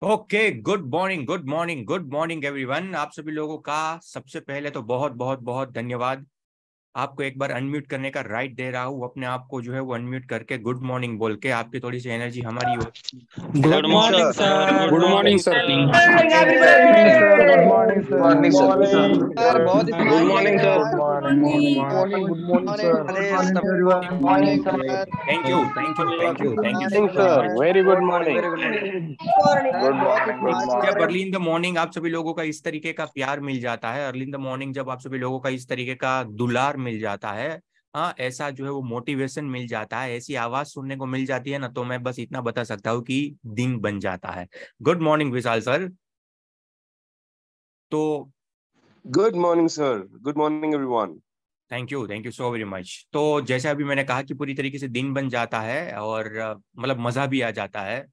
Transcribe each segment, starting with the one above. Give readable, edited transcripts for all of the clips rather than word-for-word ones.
Okay, good morning good morning good morning everyone. आप सभी लोगों का सबसे पहले तो बहुत बहुत बहुत धन्यवाद। आपको एक बार अनम्यूट करने का राइट दे रहा हूँ। अपने आप को जो है वो अनम्यूट करके गुड मॉर्निंग बोल के आपकी थोड़ी सी एनर्जी हमारी ओर। Good Good morning, morning, sir. sir. Good Good morning, morning, sir. sir. morning morning, everybody. sir. Good morning, Good sir. morning, Good sir. morning. यार बहुत Good स्मार्ट लग morning, रहे हो sir. यार। Good good morning. Morning. Good morning. Good morning, morning sir. वाले Good morning, सब everyone. Good Good morning, morning sir. Sir. Thank you thank you thank you good thank you Morning, so morning very sir. Much. Very good good morning morning. Very good morning. Good बहुत morning. Good smart लग जब रहे morning. Early in the morning आप सभी लोगों का इस तरीके का प्यार मिल जाता है, अर्ली इन द मॉर्निंग जब आप सभी लोगों का इस तरीके का दुलार मिल जाता है, हाँ, ऐसा जो है वो मोटिवेशन मिल जाता है, ऐसी आवाज सुनने को मिल जाती है ना, तो मैं बस इतना बता सकता हूँ कि दिन बन जाता है। गुड मॉर्निंग विशाल सर। तो Good morning, sir. Good morning, everyone. Thank you so very much. तो जैसे अभी मैंने कहा कि पूरी तरीके से दिन बन जाता है और मतलब मजा भी आ जाता है।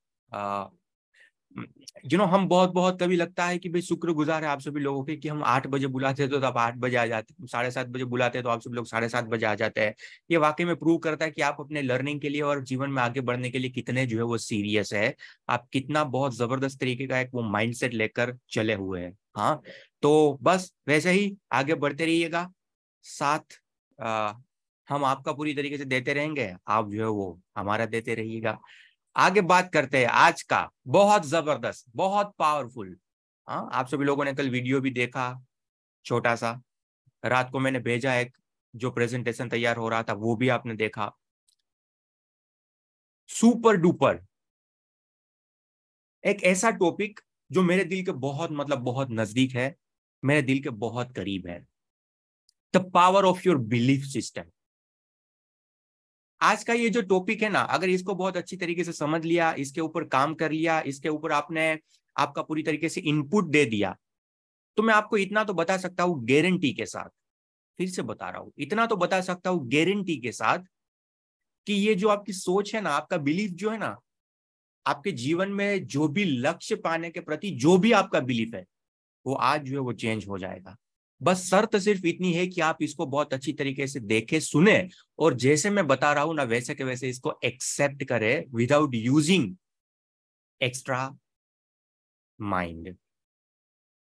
हम बहुत बहुत कभी लगता है कि भाई शुक्रगुजार है आप सभी लोगों के कि हम 8 बजे बुलाते तो आप 8 बजे आ जाते, 7:30 बजे बुलाते तो आप सब लोग 7:30 बजे आ जाते हैं। ये वाकई में प्रूव करता है कि आप अपने लर्निंग के लिए और जीवन में आगे बढ़ने के लिए कितने जो है वो सीरियस है। आप कितना बहुत जबरदस्त तरीके का एक वो माइंडसेट लेकर चले हुए हैं। हाँ, तो बस वैसे ही आगे बढ़ते रहिएगा। साथ आ, हम आपका पूरी तरीके से देते रहेंगे, आप जो है वो हमारा देते रहिएगा। आगे बात करते हैं आज का बहुत जबरदस्त बहुत पावरफुल। हाँ, आप सभी लोगों ने कल वीडियो भी देखा, छोटा सा रात को मैंने भेजा एक, जो प्रेजेंटेशन तैयार हो रहा था वो भी आपने देखा। सुपर डुपर एक ऐसा टॉपिक जो मेरे दिल के बहुत मतलब बहुत नजदीक है, मेरे दिल के बहुत करीब है। The power of your belief system. आज का ये जो टॉपिक है ना, अगर इसको बहुत अच्छी तरीके से समझ लिया, इसके ऊपर काम कर लिया, इसके ऊपर आपने आपका पूरी तरीके से इनपुट दे दिया, तो मैं आपको इतना तो बता सकता हूं गारंटी के साथ, फिर से बता रहा हूं, इतना तो बता सकता हूं गारंटी के साथ कि ये जो आपकी सोच है ना, आपका बिलीफ जो है ना, आपके जीवन में जो भी लक्ष्य पाने के प्रति जो भी आपका बिलीफ है, वो आज जो है वो चेंज हो जाएगा। बस शर्त सिर्फ इतनी है कि आप इसको बहुत अच्छी तरीके से देखें, सुने, और जैसे मैं बता रहा हूं ना वैसे के वैसे इसको एक्सेप्ट करें without using extra mind.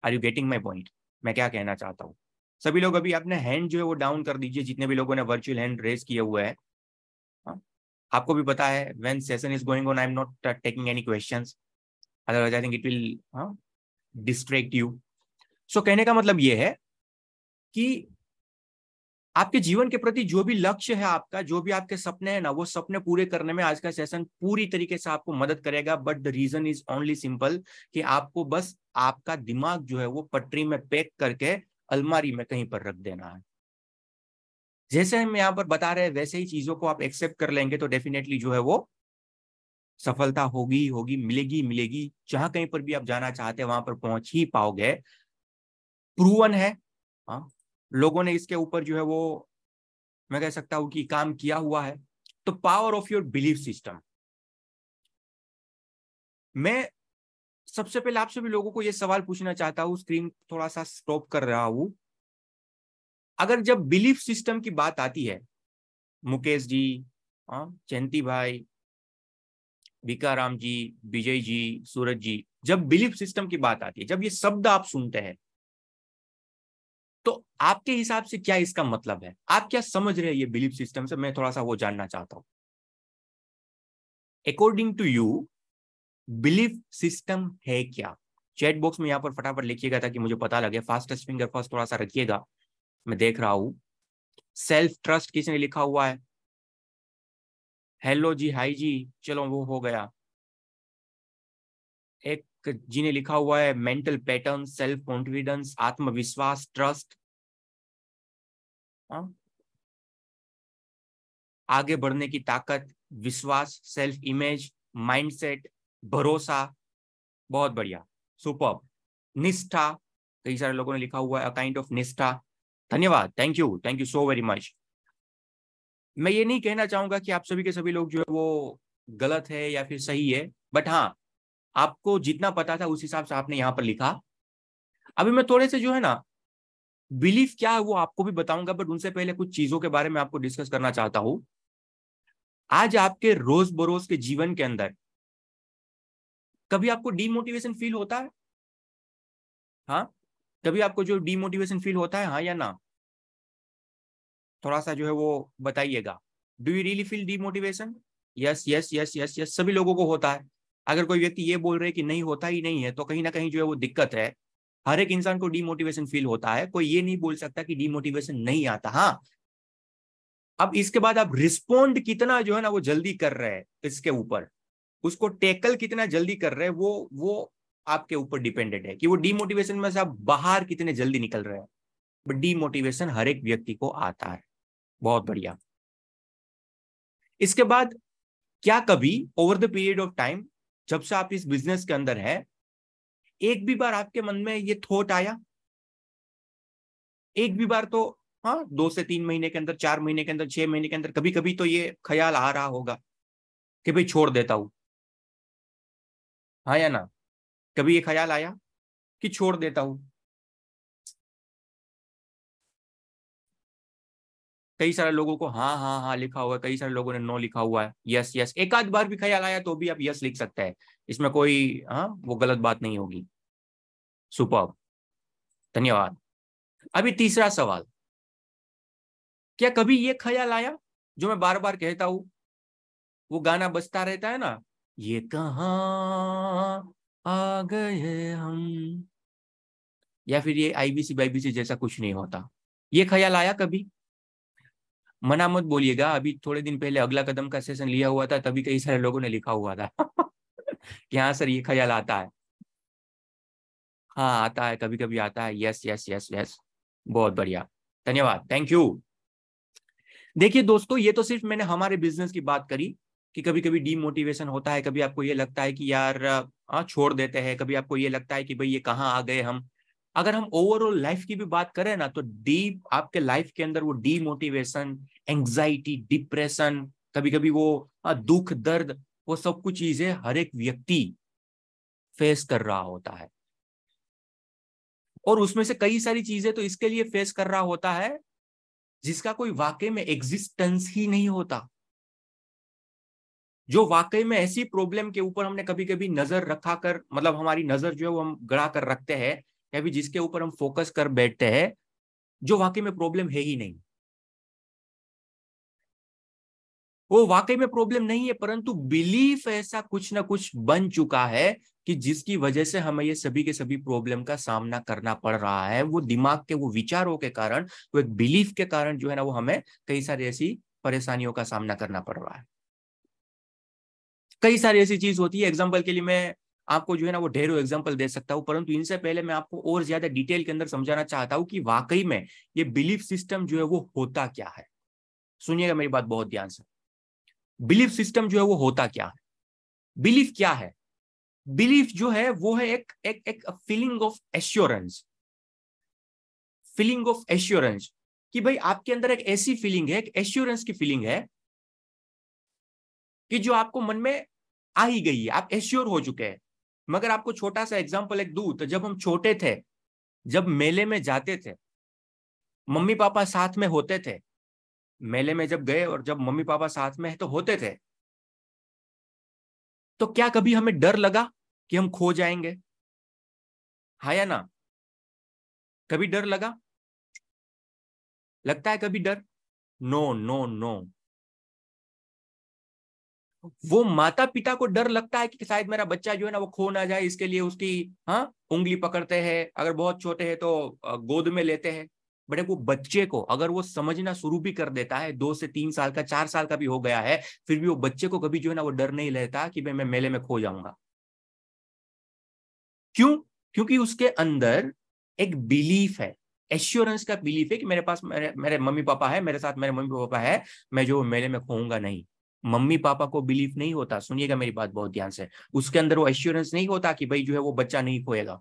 Are you getting my point? मैं क्या कहना चाहता हूँ? सभी लोग अभी अपने हैंड जो है वो डाउन कर दीजिए, जितने भी लोगों ने वर्चुअल हैंड रेज किए हुए हैं। हाँ? आपको भी पता है when session is going on I am not taking any questions, otherwise I think it will distract you. So कहने का मतलब ये है कि आपके जीवन के प्रति जो भी लक्ष्य है आपका, जो भी आपके सपने हैं ना, वो सपने पूरे करने में आज का सेशन पूरी तरीके से आपको मदद करेगा। But the reason is only simple कि आपको बस आपका दिमाग जो है वो पटरी में पैक करके अलमारी में कहीं पर रख देना है। जैसे हम यहाँ पर बता रहे हैं वैसे ही चीजों को आप एक्सेप्ट कर लेंगे तो डेफिनेटली जो है वो सफलता होगी होगी, मिलेगी मिलेगी। जहां कहीं पर भी आप जाना चाहते हैं वहां पर पहुंच ही पाओगे। प्रूवन है। हाँ, लोगों ने इसके ऊपर जो है वो, मैं कह सकता हूं कि काम किया हुआ है। तो power of your belief system. मैं सबसे पहले आप सभी लोगों को यह सवाल पूछना चाहता हूं, स्क्रीन थोड़ा सा स्टॉप कर रहा हूं। अगर जब बिलीफ सिस्टम की बात आती है, मुकेश जी, जयंती भाई, भिकाराम जी, विजय जी, सूरज जी, जब बिलीफ सिस्टम की बात आती है, जब ये शब्द आप सुनते हैं, तो आपके हिसाब से क्या इसका मतलब है? आप क्या समझ रहे हैं ये बिलीफ सिस्टम से? मैं थोड़ा सा वो जानना चाहता हूं। According to you belief system है क्या? चैट बॉक्स में यहाँ पर फटाफट लिखिएगा ताकि मुझे पता लगे। फास्टेस्ट फिंगर फर्स्ट थोड़ा सा रखिएगा, मैं देख रहा हूं। सेल्फ ट्रस्ट किसने लिखा हुआ है? हेलो जी, हाई जी, चलो वो हो गया। एक जी ने लिखा हुआ है मेंटल पैटर्न, सेल्फ कॉन्फिडेंस, आत्मविश्वास, ट्रस्ट, आगे बढ़ने की ताकत, विश्वास, सेल्फ इमेज, माइंडसेट, भरोसा। बहुत बढ़िया, सुपर। निष्ठा, कई सारे लोगों ने लिखा हुआ है अ काइंड ऑफ निष्ठा। धन्यवाद, thank you so very much. मैं ये नहीं कहना चाहूंगा कि आप सभी के सभी लोग जो है वो गलत है या फिर सही है, बट हाँ, आपको जितना पता था उस हिसाब से आपने यहाँ पर लिखा। अभी मैं थोड़े से जो है ना बिलीफ क्या है वो आपको भी बताऊंगा, बट उनसे पहले कुछ चीजों के बारे में आपको डिस्कस करना चाहता हूं। आज आपके रोज बरोज के जीवन के अंदर कभी आपको डीमोटिवेशन फील होता है? हाँ, कभी आपको जो डीमोटिवेशन फील होता है, हाँ या ना? थोड़ा सा जो है वो बताइएगा। Do you really feel demotivation? Yes yes yes yes yes, सभी लोगों को होता है। अगर कोई व्यक्ति ये बोल रहे कि नहीं होता ही नहीं है, तो कहीं ना कहीं जो है वो दिक्कत है। हर एक इंसान को डीमोटिवेशन फील होता है, कोई ये नहीं बोल सकता कि डीमोटिवेशन नहीं आता। हाँ, अब इसके बाद आप रिस्पोंड कितना जो है ना वो जल्दी कर रहे हैं, इसके ऊपर उसको टैकल कितना जल्दी कर रहे हैं, वो आपके ऊपर डिपेंडेंट है कि वो डीमोटिवेशन में से आप बाहर कितने जल्दी निकल रहे हैं। बट डीमोटिवेशन हर एक व्यक्ति को आता है। बहुत बढ़िया। इसके बाद क्या कभी over the period of time, जब से आप इस बिजनेस के अंदर है, एक भी बार आपके मन में ये थॉट आया? एक भी बार तो, हाँ, 2 से 3 महीने के अंदर, 4 महीने के अंदर, 6 महीने के अंदर कभी कभी तो ये ख्याल आ रहा होगा कि भाई छोड़ देता हूं। हाँ या ना? कभी ये ख्याल आया कि छोड़ देता हूं? कई सारे लोगों को हाँ हाँ हाँ लिखा हुआ है, कई सारे लोगों ने नो लिखा हुआ है। यस यस, एक आध बार भी ख्याल आया तो भी आप यस लिख सकते हैं, इसमें कोई हाँ वो गलत बात नहीं होगी। सुपर, धन्यवाद। अभी तीसरा सवाल, क्या कभी ये ख्याल आया जो मैं बार बार कहता हूं, वो गाना बजता रहता है ना, ये कहाँ आ गए हम, या फिर ये आईबीसी बाईबीसी जैसा कुछ नहीं होता, ये ख्याल आया कभी? मना मत बोलिएगा, अभी थोड़े दिन पहले अगला कदम का सेशन लिया हुआ था, तभी कई सारे लोगों ने लिखा हुआ था कि हाँ सर ये ख्याल आता है। हाँ आता है, कभी कभी आता है। यस यस यस यस, बहुत बढ़िया, धन्यवाद, थैंक यू। देखिए दोस्तों, ये तो सिर्फ मैंने हमारे बिजनेस की बात करी कि कभी कभी डीमोटिवेशन होता है, कभी आपको ये लगता है कि यार छोड़ देते हैं, कभी आपको ये लगता है कि भाई ये कहाँ आ गए हम। अगर हम ओवरऑल लाइफ की भी बात करें ना, तो डीप आपके लाइफ के अंदर वो डीमोटिवेशन, एंग्जाइटी, डिप्रेशन, कभी कभी वो दुख दर्द, वो सब कुछ चीजें हर एक व्यक्ति फेस कर रहा होता है। और उसमें से कई सारी चीजें तो इसके लिए फेस कर रहा होता है जिसका कोई वाकई में एग्जिस्टेंस ही नहीं होता। जो वाकई में ऐसी प्रॉब्लम के ऊपर हमने कभी कभी नजर रखा कर, मतलब हमारी नजर जो है वो हम गड़ा कर रखते हैं, या फिर जिसके ऊपर हम फोकस कर बैठते हैं, जो वाकई में प्रॉब्लम है ही नहीं। वो वाकई में प्रॉब्लम नहीं है, परंतु बिलीफ ऐसा कुछ ना कुछ बन चुका है कि जिसकी वजह से हमें ये सभी के सभी प्रॉब्लम का सामना करना पड़ रहा है। वो दिमाग के वो विचारों के कारण, वो एक बिलीफ के कारण जो है ना, वो हमें कई सारी ऐसी परेशानियों का सामना करना पड़ रहा है। कई सारी ऐसी चीज होती है, एग्जाम्पल के लिए मैं आपको जो है ना वो ढेरों एग्जाम्पल दे सकता हूं, परंतु इनसे पहले मैं आपको और ज्यादा डिटेल के अंदर समझाना चाहता हूं कि वाकई में ये बिलीफ सिस्टम जो है वो होता क्या है। सुनिएगा मेरी बात बहुत ध्यान से। बिलीफ सिस्टम जो है वो होता क्या है? बिलीफ क्या है? बिलीफ जो है वो है एक एक एक feeling of assurance. Feeling of assurance, कि भाई आपके अंदर एक ऐसी फीलिंग है, एक एश्योरेंस की फीलिंग है कि जो आपको मन में आ ही गई है, आप एश्योर हो चुके हैं। मगर आपको छोटा सा एग्जांपल एक दूं, तो जब हम छोटे थे, जब मेले में जाते थे, मम्मी पापा साथ में होते थे, मेले में जब गए और जब मम्मी पापा साथ में तो होते थे, तो क्या कभी हमें डर लगा कि हम खो जाएंगे? हाँ या ना? कभी डर लगा? लगता है कभी डर? No no no. वो माता पिता को डर लगता है कि शायद मेरा बच्चा जो है ना वो खो ना जाए, इसके लिए उसकी हाँ उंगली पकड़ते हैं, अगर बहुत छोटे हैं तो गोद में लेते हैं। बड़े वो बच्चे को अगर वो समझना शुरू भी कर देता है, 2 से 3 साल का, 4 साल का भी हो गया है, फिर भी वो बच्चे को कभी जो है ना वो डर नहीं रहता कि भाई मैं मेले में खो जाऊंगा। क्यों? क्योंकि उसके अंदर एक बिलीफ है, एश्योरेंस का बिलीफ है कि मेरे पास मेरे मम्मी पापा है, मेरे साथ मेरे मम्मी पापा है, मैं जो मेले में खोऊंगा नहीं। मम्मी पापा को बिलीफ नहीं होता, सुनिएगा मेरी बात बहुत ध्यान से, उसके अंदर वो एश्योरेंस नहीं होता कि भाई जो है वो बच्चा नहीं खोएगा।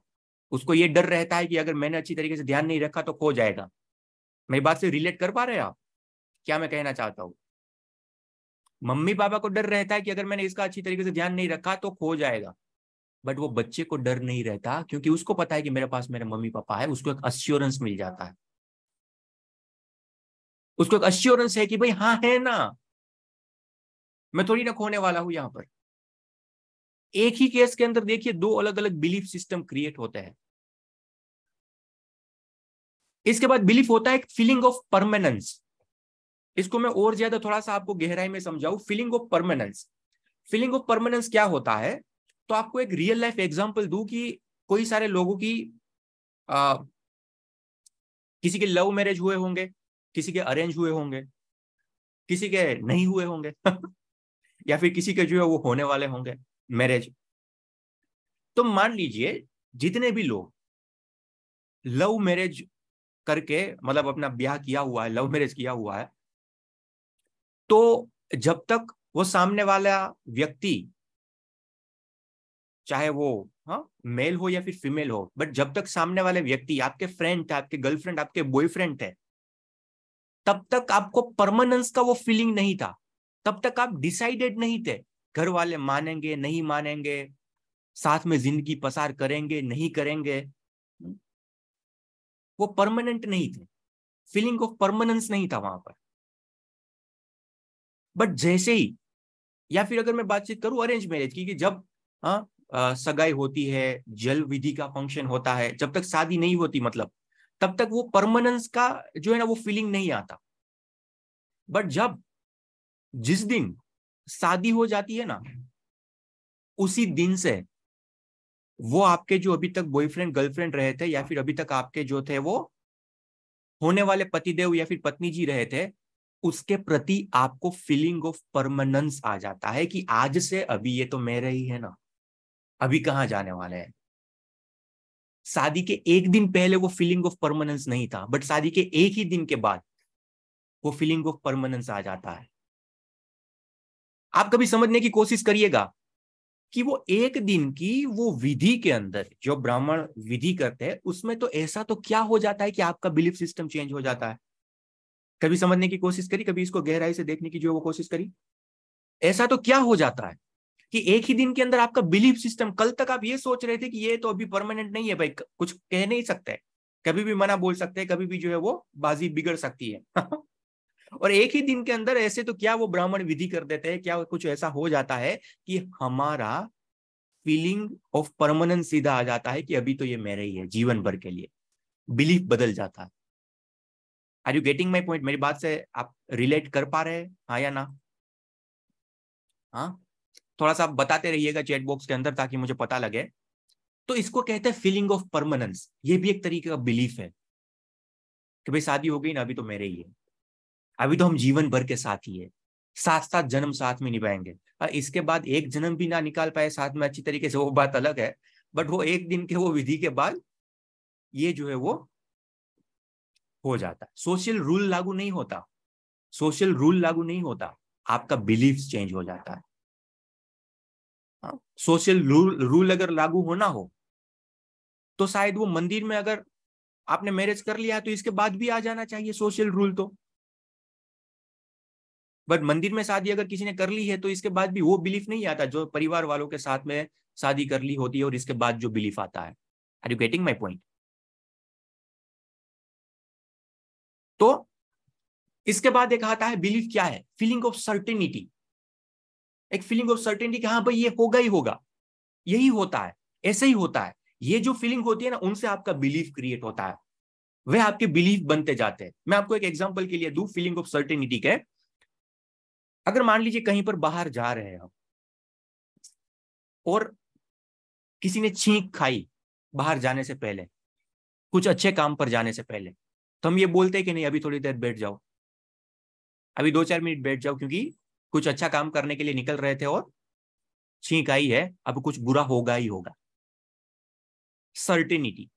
उसको ये डर रहता है कि अगर मैंने अच्छी तरीके से ध्यान नहीं रखा तो खो जाएगा। मेरी बात से रिलेट कर पा रहे हैं आप क्या मैं कहना चाहता हूँ? मम्मी पापा को डर रहता है कि अगर मैंने इसका अच्छी तरीके से ध्यान नहीं रखा तो खो जाएगा। बट वो बच्चे को डर नहीं रहता, क्योंकि उसको पता है कि मेरे पास मेरे मम्मी पापा है, उसको एक अश्योरेंस मिल जाता है। उसको एक अश्योरेंस है कि भाई हाँ है ना, मैं थोड़ी ना खोने वाला हूं यहां पर। एक ही केस के अंदर देखिए दो अलग अलग बिलीफ सिस्टम क्रिएट होते हैं। इसके बाद बिलीफ होता है एक फीलिंग ऑफ परमानेंस। इसको मैं और ज्यादा थोड़ा सा आपको गहराई में समझाऊं। Feeling of permanence, feeling of permanence क्या होता है? तो आपको एक रियल लाइफ एग्जांपल दूं कि कोई सारे लोगों की किसी के लव मैरिज हुए होंगे, किसी के अरेंज हुए होंगे, किसी के नहीं हुए होंगे या फिर किसी के जो है वो होने वाले होंगे मैरिज। तो मान लीजिए जितने भी लोग लव मैरिज करके मतलब अपना ब्याह किया हुआ है, लव मैरिज किया हुआ है, तो जब तक वो सामने वाला व्यक्ति, चाहे वो मेल हो या फिर फीमेल हो, बट जब तक सामने वाले व्यक्ति आपके फ्रेंड थे, आपके गर्लफ्रेंड, आपके बॉयफ्रेंड थे, तब तक आपको परमानेंस का वो फीलिंग नहीं था। तब तक आप डिसाइडेड नहीं थे, घर वाले मानेंगे नहीं मानेंगे, साथ में जिंदगी पसार करेंगे नहीं करेंगे, वो परमानेंट नहीं थे, फीलिंग ऑफ परमानेंस नहीं था वहां पर। बट जैसे ही, या फिर अगर मैं बातचीत करूं अरेंज मैरिज की, कि जब सगाई होती है, जल विधि का फंक्शन होता है, जब तक शादी नहीं होती मतलब, तब तक वो परमानेंस का जो है ना वो फीलिंग नहीं आता। बट जब जिस दिन शादी हो जाती है ना, उसी दिन से वो आपके जो अभी तक बॉयफ्रेंड गर्लफ्रेंड रहे थे, या फिर अभी तक आपके जो थे वो होने वाले पतिदेव या फिर पत्नी जी रहे थे, उसके प्रति आपको फीलिंग ऑफ परमानेंस आ जाता है कि आज से अभी ये तो मेरे ही है ना, अभी कहां जाने वाले हैं। शादी के एक दिन पहले वो फीलिंग ऑफ परमानेंस नहीं था, बट शादी के एक ही दिन के बाद वो फीलिंग ऑफ परमानेंस आ जाता है। आप कभी समझने की कोशिश करिएगा कि वो एक दिन की वो विधि के अंदर जो ब्राह्मण विधि करते हैं, उसमें तो ऐसा तो क्या हो जाता है कि आपका बिलीफ सिस्टम चेंज हो जाता है। कभी समझने की कोशिश करी, कभी इसको गहराई से देखने की जो वो कोशिश करी? ऐसा तो क्या हो जाता है कि एक ही दिन के अंदर आपका बिलीफ सिस्टम, कल तक आप ये सोच रहे थे कि ये तो अभी परमानेंट नहीं है भाई, कुछ कह नहीं सकते, कभी भी मना बोल सकते हैं, कभी भी जो है वो बाजी बिगड़ सकती है और एक ही दिन के अंदर ऐसे तो क्या वो ब्राह्मण विधि कर देते हैं, क्या कुछ ऐसा हो जाता है कि हमारा फीलिंग ऑफ परमानेंस सीधा आ जाता है कि अभी तो ये मेरे ही है जीवन भर के लिए, बिलीफ बदल जाता है। Are you getting my point? मेरी बात से आप रिलेट कर पा रहे हैं, हाँ या ना? हाँ, थोड़ा सा आप बताते रहिएगा चैट बॉक्स के अंदर ताकि मुझे पता लगे। तो इसको कहते हैं फीलिंग ऑफ परमानेंस। ये भी एक तरीके का बिलीफ है कि भाई शादी हो गई ना, अभी तो मेरे ही है, अभी तो हम जीवन भर के साथ ही है, साथ साथ जन्म साथ में निभाएंगे। इसके बाद एक जन्म भी ना निकाल पाए साथ में अच्छी तरीके से, वो बात अलग है, बट वो एक दिन के वो विधि के बाद ये जो है वो हो जाता है। सोशल रूल लागू नहीं होता, सोशल रूल लागू नहीं होता, आपका बिलीफ चेंज हो जाता है। सोशल रूल अगर लागू होना हो तो शायद वो मंदिर में अगर आपने मैरिज कर लिया है तो इसके बाद भी आ जाना चाहिए सोशल रूल तो। बट मंदिर में शादी अगर किसी ने कर ली है तो इसके बाद भी वो बिलीफ नहीं आता जो परिवार वालों के साथ में शादी कर ली होती है और इसके बाद जो बिलीफ आता है। Are you getting my point? तो इसके बाद एक आता है बिलीफ, क्या है? Feeling of certainty. एक फीलिंग ऑफ सर्टेनिटी कि हाँ भाई ये होगा ही होगा, यही होता है, ऐसे ही होता है। ये जो फीलिंग होती है ना, उनसे आपका बिलीफ क्रिएट होता है, वे आपके बिलीफ बनते जाते हैं। मैं आपको एक एग्जांपल के लिए दूं फीलिंग ऑफ सर्टेनिटी के। अगर मान लीजिए कहीं पर बाहर जा रहे हैं हम और किसी ने छींक खाई बाहर जाने से पहले, कुछ अच्छे काम पर जाने से पहले, तो हम ये बोलते हैं कि नहीं अभी थोड़ी देर बैठ जाओ, अभी 2-4 मिनट बैठ जाओ, क्योंकि कुछ अच्छा काम करने के लिए निकल रहे थे और छींक आई है, अब कुछ बुरा होगा ही होगा। सर्टेनिटी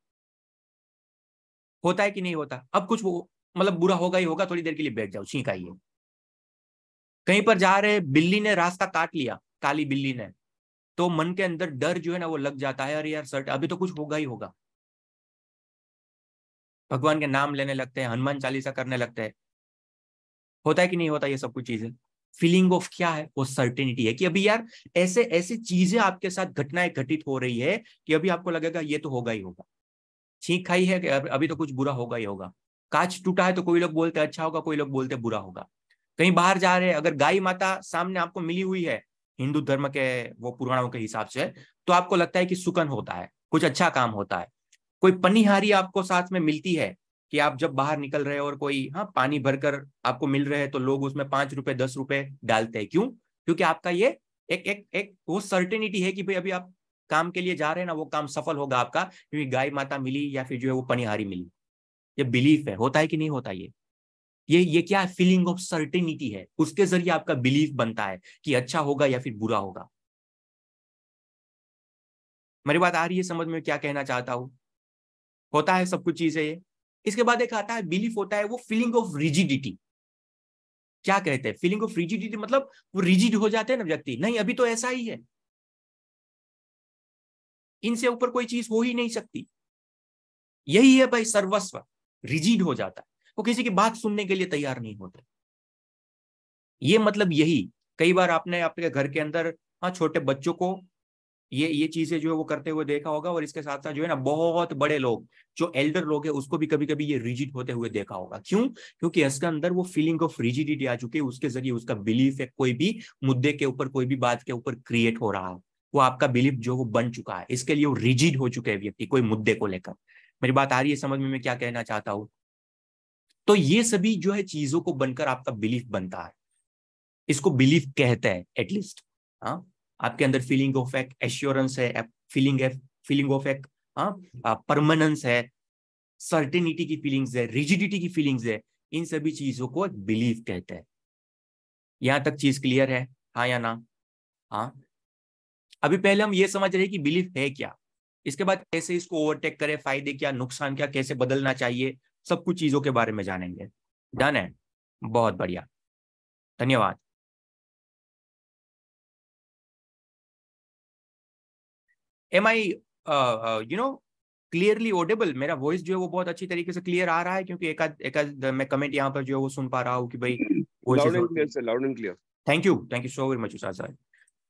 होता है कि नहीं होता? अब कुछ वो मतलब बुरा होगा ही होगा, थोड़ी देर के लिए बैठ जाओ, छींक आई है। कहीं पर जा रहे, बिल्ली ने रास्ता काट लिया, काली बिल्ली ने, तो मन के अंदर डर जो है ना वो लग जाता है, अरे यार सर्ट अभी तो कुछ होगा ही होगा। भगवान के नाम लेने लगते हैं, हनुमान चालीसा करने लगते हैं। होता है कि नहीं होता ये सब कुछ चीजें? फीलिंग ऑफ क्या है? वो सर्टेनिटी है कि अभी यार ऐसे ऐसी चीजें आपके साथ घटनाएं घटित हो रही है कि अभी आपको लगेगा ये तो होगा ही होगा। छींक खाई है कि अभी तो कुछ बुरा होगा ही होगा। कांच टूटा है तो कोई लोग बोलते हैं अच्छा होगा, कोई लोग बोलते हैं बुरा होगा। कहीं बाहर जा रहे हैं, अगर गाय माता सामने आपको मिली हुई है हिंदू धर्म के वो पुराणों के हिसाब से, तो आपको लगता है कि सुकन होता है, कुछ अच्छा काम होता है। कोई पनिहारी आपको साथ में मिलती है कि आप जब बाहर निकल रहे हो और कोई पानी भरकर आपको मिल रहे हैं, तो लोग उसमें 5 रुपए 10 रुपए डालते हैं। क्यों? क्योंकि आपका ये एक एक एक वो सर्टेनिटी है कि भाई अभी आप काम के लिए जा रहे हैं ना, वो काम सफल होगा आपका, क्योंकि गाय माता मिली या फिर जो है वो पनिहारी मिली। ये बिलीफ है, होता है कि नहीं होता? ये क्या है? फीलिंग ऑफ सर्टेनिटी है, उसके जरिए आपका बिलीफ बनता है कि अच्छा होगा या फिर बुरा होगा। मेरी बात आ रही है समझ में क्या कहना चाहता हूं? होता है सब कुछ चीजें ये। इसके बाद एक आता है बिलीफ, होता है वो फीलिंग ऑफ रिजिडिटी। क्या कहते हैं फीलिंग ऑफ रिजिडिटी? मतलब वो रिजिड हो जाते हैं ना व्यक्ति, नहीं अभी तो ऐसा ही है, इनसे ऊपर कोई चीज हो ही नहीं सकती, यही है भाई सर्वस्व। रिजिड हो जाता है, वो किसी की बात सुनने के लिए तैयार नहीं होते। ये मतलब यही, कई बार आपने आपके घर के अंदर छोटे बच्चों को ये चीजें जो है वो करते हुए देखा होगा, और इसके साथ साथ जो है ना बहुत बड़े लोग, जो एल्डर लोग हैं, उसको भी कभी कभी ये रिजिड होते हुए देखा होगा। क्यों? क्योंकि इसके अंदर वो फीलिंग ऑफ रिजिडिटी आ चुकी है, उसके जरिए उसका बिलीफ है कोई भी मुद्दे के ऊपर, कोई भी बात के ऊपर क्रिएट हो रहा है, वो आपका बिलीफ जो वो बन चुका है, इसके लिए वो रिजिड हो चुके हैं व्यक्ति कोई मुद्दे को लेकर। मेरी बात आ रही है समझ में मैं क्या कहना चाहता हूँ? तो ये सभी जो है चीजों को बनकर आपका बिलीफ बनता है, इसको बिलीफ कहते हैं एटलीस्ट। हाँ, आपके अंदर फीलिंग ऑफ एक एश्योरेंस है, फीलिंग ऑफ एक परमानेंस है, सर्टेनिटी की फीलिंग्स है, रिजिडिटी की फीलिंग्स है, इन सभी चीजों को बिलीफ कहते हैं। यहां तक चीज क्लियर है? हाँ या ना? हाँ। अभी पहले हम ये समझ रहे हैं कि बिलीफ है क्या, इसके बाद कैसे इसको ओवरटेक करें, फायदे क्या, नुकसान क्या, कैसे बदलना चाहिए, सब कुछ चीजों के बारे में जानेंगे। डन है? बहुत बढ़िया, धन्यवाद। Am I clearly audible? मेरा वॉइस जो है वो बहुत अच्छी तरीके से क्लियर आ रहा है? क्योंकि एक मैं कमेंट यहाँ पर जो है वो सुन पा रहा हूँ कि भाई voice Loud is. and clear, sir. Loud and clear. Thank you so very much Usha sir.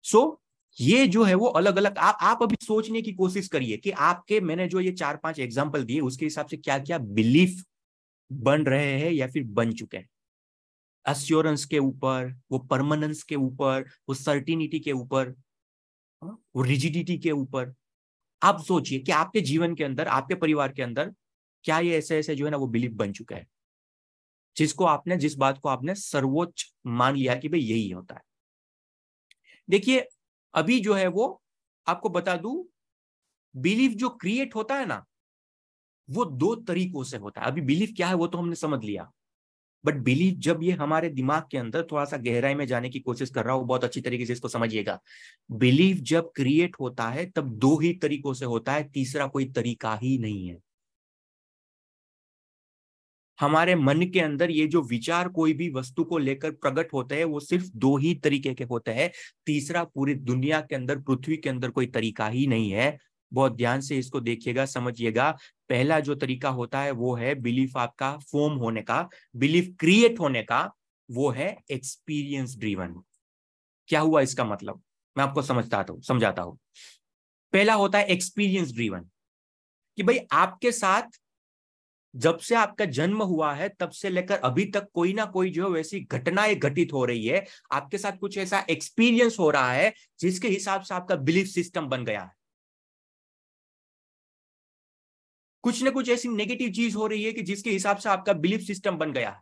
So ये जो है वो अलग अलग, आप अभी सोचने की कोशिश करिए कि आपके, मैंने जो ये 4-5 एग्जाम्पल दिए उसके हिसाब से क्या क्या बिलीफ बन रहे हैं या फिर बन चुके हैं। अश्योरेंस के ऊपर, वो परमानेंस के ऊपर, वो सर्टिनिटी के ऊपर, वो रिजिडिटी के ऊपर। आप सोचिए कि आपके जीवन के अंदर, आपके परिवार के अंदर क्या ये ऐसे ऐसे जो है ना वो बिलीफ बन चुका है, जिसको आपने, जिस बात को आपने सर्वोच्च मान लिया कि भाई यही होता है। देखिए अभी जो है वो आपको बता दूं, बिलीफ जो क्रिएट होता है ना, वो 2 तरीकों से होता है। अभी बिलीफ क्या है वो तो हमने समझ लिया, बट बिलीफ जब ये हमारे दिमाग के अंदर, थोड़ा सा गहराई में जाने की कोशिश कर रहा हूं, बहुत अच्छी तरीके से इसको समझिएगा। बिलीफ जब क्रिएट होता है तब 2 ही तरीकों से होता है, तीसरा कोई तरीका ही नहीं है। हमारे मन के अंदर ये जो विचार कोई भी वस्तु को लेकर प्रकट होते हैं, वो सिर्फ 2 ही तरीके के होते हैं, तीसरा पूरी दुनिया के अंदर, पृथ्वी के अंदर कोई तरीका ही नहीं है। बहुत ध्यान से इसको देखिएगा, समझिएगा। पहला जो तरीका होता है वो है बिलीफ आपका फॉर्म होने का, बिलीफ क्रिएट होने का, वो है एक्सपीरियंस ड्रिवन। क्या हुआ इसका मतलब? मैं आपको समझाता हूं। पहला होता है एक्सपीरियंस ड्रिवन, कि भाई आपके साथ जब से आपका जन्म हुआ है तब से लेकर अभी तक कोई ना कोई जो वैसी घटनाएं घटित हो रही है, आपके साथ कुछ ऐसा एक्सपीरियंस हो रहा है जिसके हिसाब से आपका बिलीफ सिस्टम बन गया है। कुछ ना कुछ ऐसी नेगेटिव चीज हो रही है कि जिसके हिसाब से आपका बिलीफ सिस्टम बन गया है,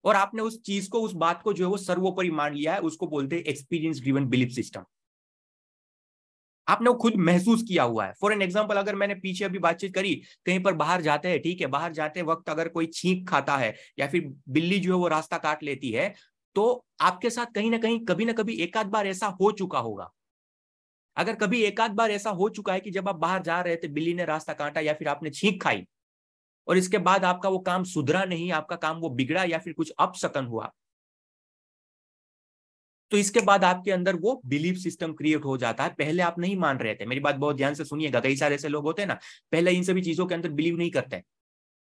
और आपने उस चीज को, उस बात को जो है वो सर्वोपरि मान लिया है, उसको बोलते हैं एक्सपीरियंस ड्रिवन बिलीफ सिस्टम। आपने वो खुद महसूस किया हुआ है। फॉर एन एग्जाम्पल, अगर मैंने पीछे अभी बातचीत करी, कहीं पर बाहर जाते हैं, ठीक है, बाहर जाते वक्त अगर कोई छींक खाता है या फिर बिल्ली जो है वो रास्ता काट लेती है, तो आपके साथ कहीं ना कहीं कभी ना कभी एक आध बार ऐसा हो चुका होगा। अगर कभी एक आध बार ऐसा हो चुका है कि जब आप बाहर जा रहे थे, बिल्ली ने रास्ता काटा या फिर आपने छींक खाई, और इसके बाद आपका वो काम सुधरा नहीं, आपका काम वो बिगड़ा या फिर कुछ अपशकन हुआ, तो इसके बाद आपके अंदर वो बिलीफ सिस्टम क्रिएट हो जाता है। पहले आप नहीं मान रहे थे, मेरी बात बहुत ध्यान से सुनिएगा, कई सारे ऐसे लोग होते हैं ना, पहले इन सभी चीजों के अंदर बिलीव नहीं करते,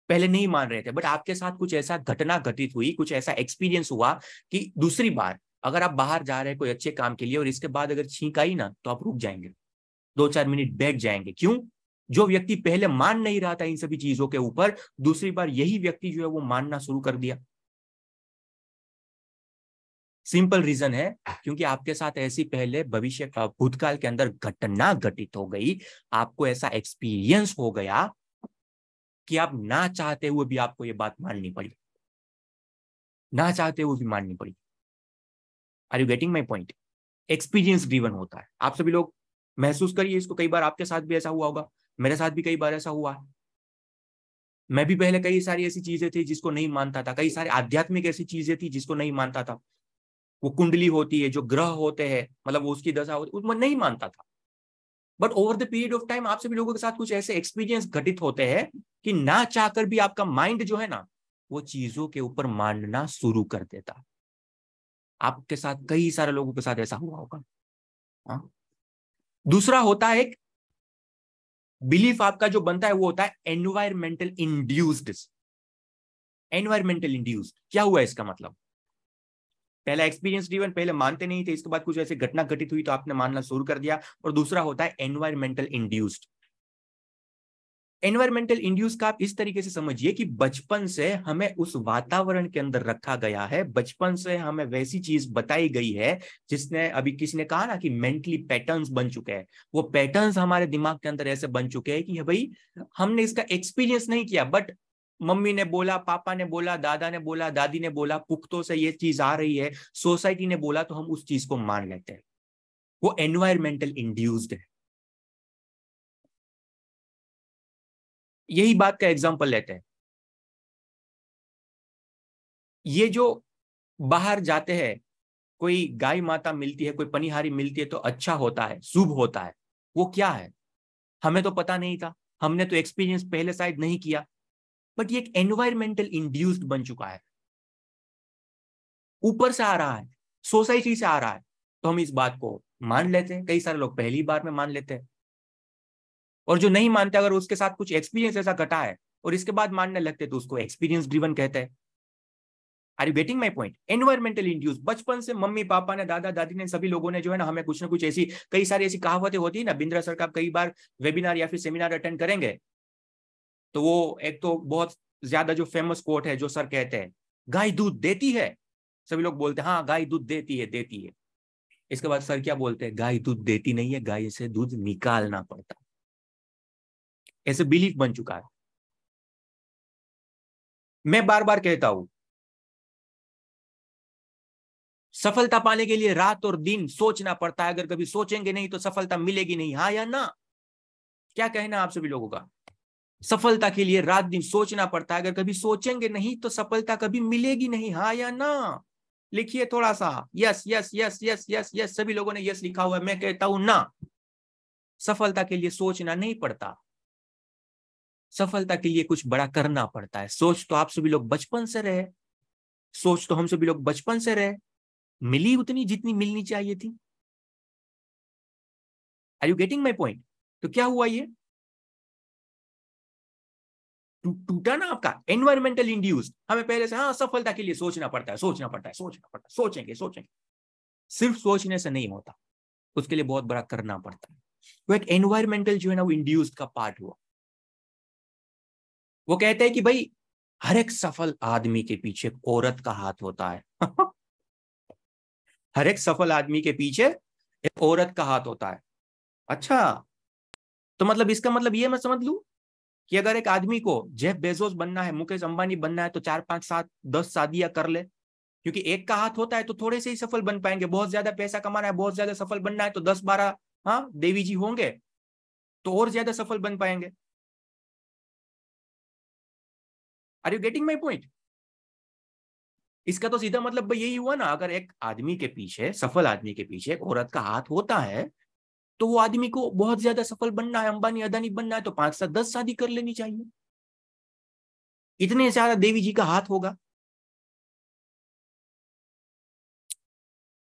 पहले नहीं मान रहे थे, बट आपके साथ कुछ ऐसा घटना घटित हुई, कुछ ऐसा एक्सपीरियंस हुआ कि दूसरी बार अगर आप बाहर जा रहे हैं कोई अच्छे काम के लिए, और इसके बाद अगर छींक आई ना, तो आप रुक जाएंगे, 2-4 मिनट बैठ जाएंगे। क्यों? जो व्यक्ति पहले मान नहीं रहा था इन सभी चीजों के ऊपर, दूसरी बार यही व्यक्ति जो है वो मानना शुरू कर दिया। सिंपल रीजन है क्योंकि आपके साथ ऐसी पहले भविष्य भूतकाल के अंदर घटना घटित हो गई, आपको ऐसा एक्सपीरियंस हो गया कि आप ना चाहते हुए भी आपको ये बात माननी पड़ी, ना चाहते हुए भी माननी पड़ी। Are you getting my point? Experience driven होता है। आप सभी लोग महसूस करिए इसको, कई बार आपके साथ भी ऐसा हुआ होगा, मेरे साथ भी कई बार ऐसा हुआ है। मैं भी पहले कई सारी ऐसी चीजें थी जिसको नहीं मानता था, कई सारी आध्यात्मिक ऐसी चीजें थी जिसको नहीं मानता था। वो कुंडली होती है, जो ग्रह होते हैं, मतलब उसकी दशा होती है, उसमें नहीं मानता था। But over the period of time आप सभी लोगों के साथ कुछ ऐसे एक्सपीरियंस घटित होते हैं कि ना चाहकर भी आपका माइंड जो है ना, वो चीजों के ऊपर मानना शुरू कर देता है। आपके साथ कई सारे लोगों के साथ ऐसा हुआ होगा। हाँ? दूसरा होता है एक बिलीफ आपका जो बनता है, वो होता है एनवायरमेंटल इंड्यूस्ड। एनवायरमेंटल इंड्यूस्ड क्या हुआ इसका मतलब? पहला एक्सपीरियंस ड्रिवन, पहले मानते नहीं थे, इसके बाद कुछ ऐसे घटना घटित हुई तो आपने मानना शुरू कर दिया। और दूसरा होता है एनवायरमेंटल इंड्यूस्ड। एनवायरमेंटल इंड्यूस का आप इस तरीके से समझिए कि बचपन से हमें उस वातावरण के अंदर रखा गया है, बचपन से हमें वैसी चीज बताई गई है जिसने, अभी किसी ने कहा ना कि मेंटली पैटर्न्स बन चुके हैं। वो पैटर्न्स हमारे दिमाग के अंदर ऐसे बन चुके हैं कि भाई हमने इसका एक्सपीरियंस नहीं किया, बट मम्मी ने बोला, पापा ने बोला, दादा ने बोला, दादी ने बोला, पुख्तों से ये चीज आ रही है, सोसाइटी ने बोला, तो हम उस चीज को मान लेते हैं। वो एनवायरमेंटल इंड्यूस्ड है। यही बात का एग्जांपल लेते हैं। ये जो बाहर जाते हैं, कोई गाय माता मिलती है, कोई पनिहारी मिलती है तो अच्छा होता है, शुभ होता है। वो क्या है हमें तो पता नहीं था, हमने तो एक्सपीरियंस पहले शायद नहीं किया, बट ये एक एनवायरमेंटल इंड्यूस्ड बन चुका है, ऊपर से आ रहा है, सोसाइटी से आ रहा है, तो हम इस बात को मान लेते हैं। कई सारे लोग पहली बार में मान लेते हैं, और जो नहीं मानते, अगर उसके साथ कुछ एक्सपीरियंस ऐसा घटा है और इसके बाद मानने लगते तो उसको एक्सपीरियंस ड्रिवन कहते हैं। Are you getting my point? Environmental induced, बचपन से मम्मी पापा ने, दादा दादी ने, सभी लोगों ने जो है ना, हमें कुछ ना कुछ ऐसी, कई सारी ऐसी कहावतें होती है ना। बिंद्रा सर का कई बार वेबिनार या फिर सेमिनार अटेंड करेंगे तो वो एक तो बहुत ज्यादा जो फेमस कोट है, जो सर कहते हैं, गाय दूध देती है। सभी लोग बोलते हैं हाँ गाय दूध देती है, देती है। इसके बाद सर क्या बोलते हैं? गाय दूध देती नहीं है, गाय से दूध निकालना पड़ता है। ऐसे बिलीफ बन चुका है। मैं बार बार कहता हूं, सफलता पाने के लिए रात और दिन सोचना पड़ता है, अगर कभी सोचेंगे नहीं तो सफलता मिलेगी नहीं। हाँ या ना? क्या कहना है आप सभी लोगों का? सफलता के लिए रात दिन सोचना पड़ता है, अगर कभी सोचेंगे नहीं तो सफलता कभी मिलेगी नहीं। हाँ या ना? लिखिए थोड़ा सा। Yes yes yes yes yes yes, सभी लोगों ने यस लिखा हुआ है। मैं कहता हूं ना, सफलता के लिए सोचना नहीं पड़ता, सफलता के लिए कुछ बड़ा करना पड़ता है। सोच तो आप सभी लोग बचपन से रहे, सोच तो हम सभी लोग बचपन से रहे, मिली उतनी जितनी मिलनी चाहिए थी। Are you getting my point? तो क्या हुआ, ये टूटा ना आपका एनवायरमेंटल इंड्यूस्ड। हमें पहले से हाँ सफलता के लिए सोचना पड़ता है, सोचना पड़ता है, सोचना पड़ता है, सोचेंगे सोचेंगे। सिर्फ सोचने से नहीं होता, उसके लिए बहुत बड़ा करना पड़ता है। वो एक एनवायरमेंटल जो है ना, वो इंड्यूस्ड का पार्ट हुआ। वो कहते हैं कि भाई हर एक सफल आदमी के पीछे एक औरत का हाथ होता है। हर एक सफल आदमी के पीछे एक औरत का हाथ होता है। अच्छा, तो मतलब इसका मतलब ये मैं समझ लूं कि अगर एक आदमी को जेफ बेजोस बनना है, मुकेश अंबानी बनना है, तो 4 5 7 10 शादियां कर ले, क्योंकि एक का हाथ होता है तो थोड़े से ही सफल बन पाएंगे। बहुत ज्यादा पैसा कमाना है, बहुत ज्यादा सफल बनना है तो 10 12 हाँ देवी जी होंगे तो और ज्यादा सफल बन पाएंगे। Are you getting my point? इसका तो सीधा मतलब भाई यही हुआ ना, अगर एक आदमी के पीछे, सफल आदमी के पीछे एक औरत का हाथ होता है, तो वो आदमी को बहुत ज्यादा सफल बनना है, अंबानी अदानी बनना है, तो 5 7 10 शादी कर लेनी चाहिए। इतने ज्यादा देवी जी का हाथ होगा।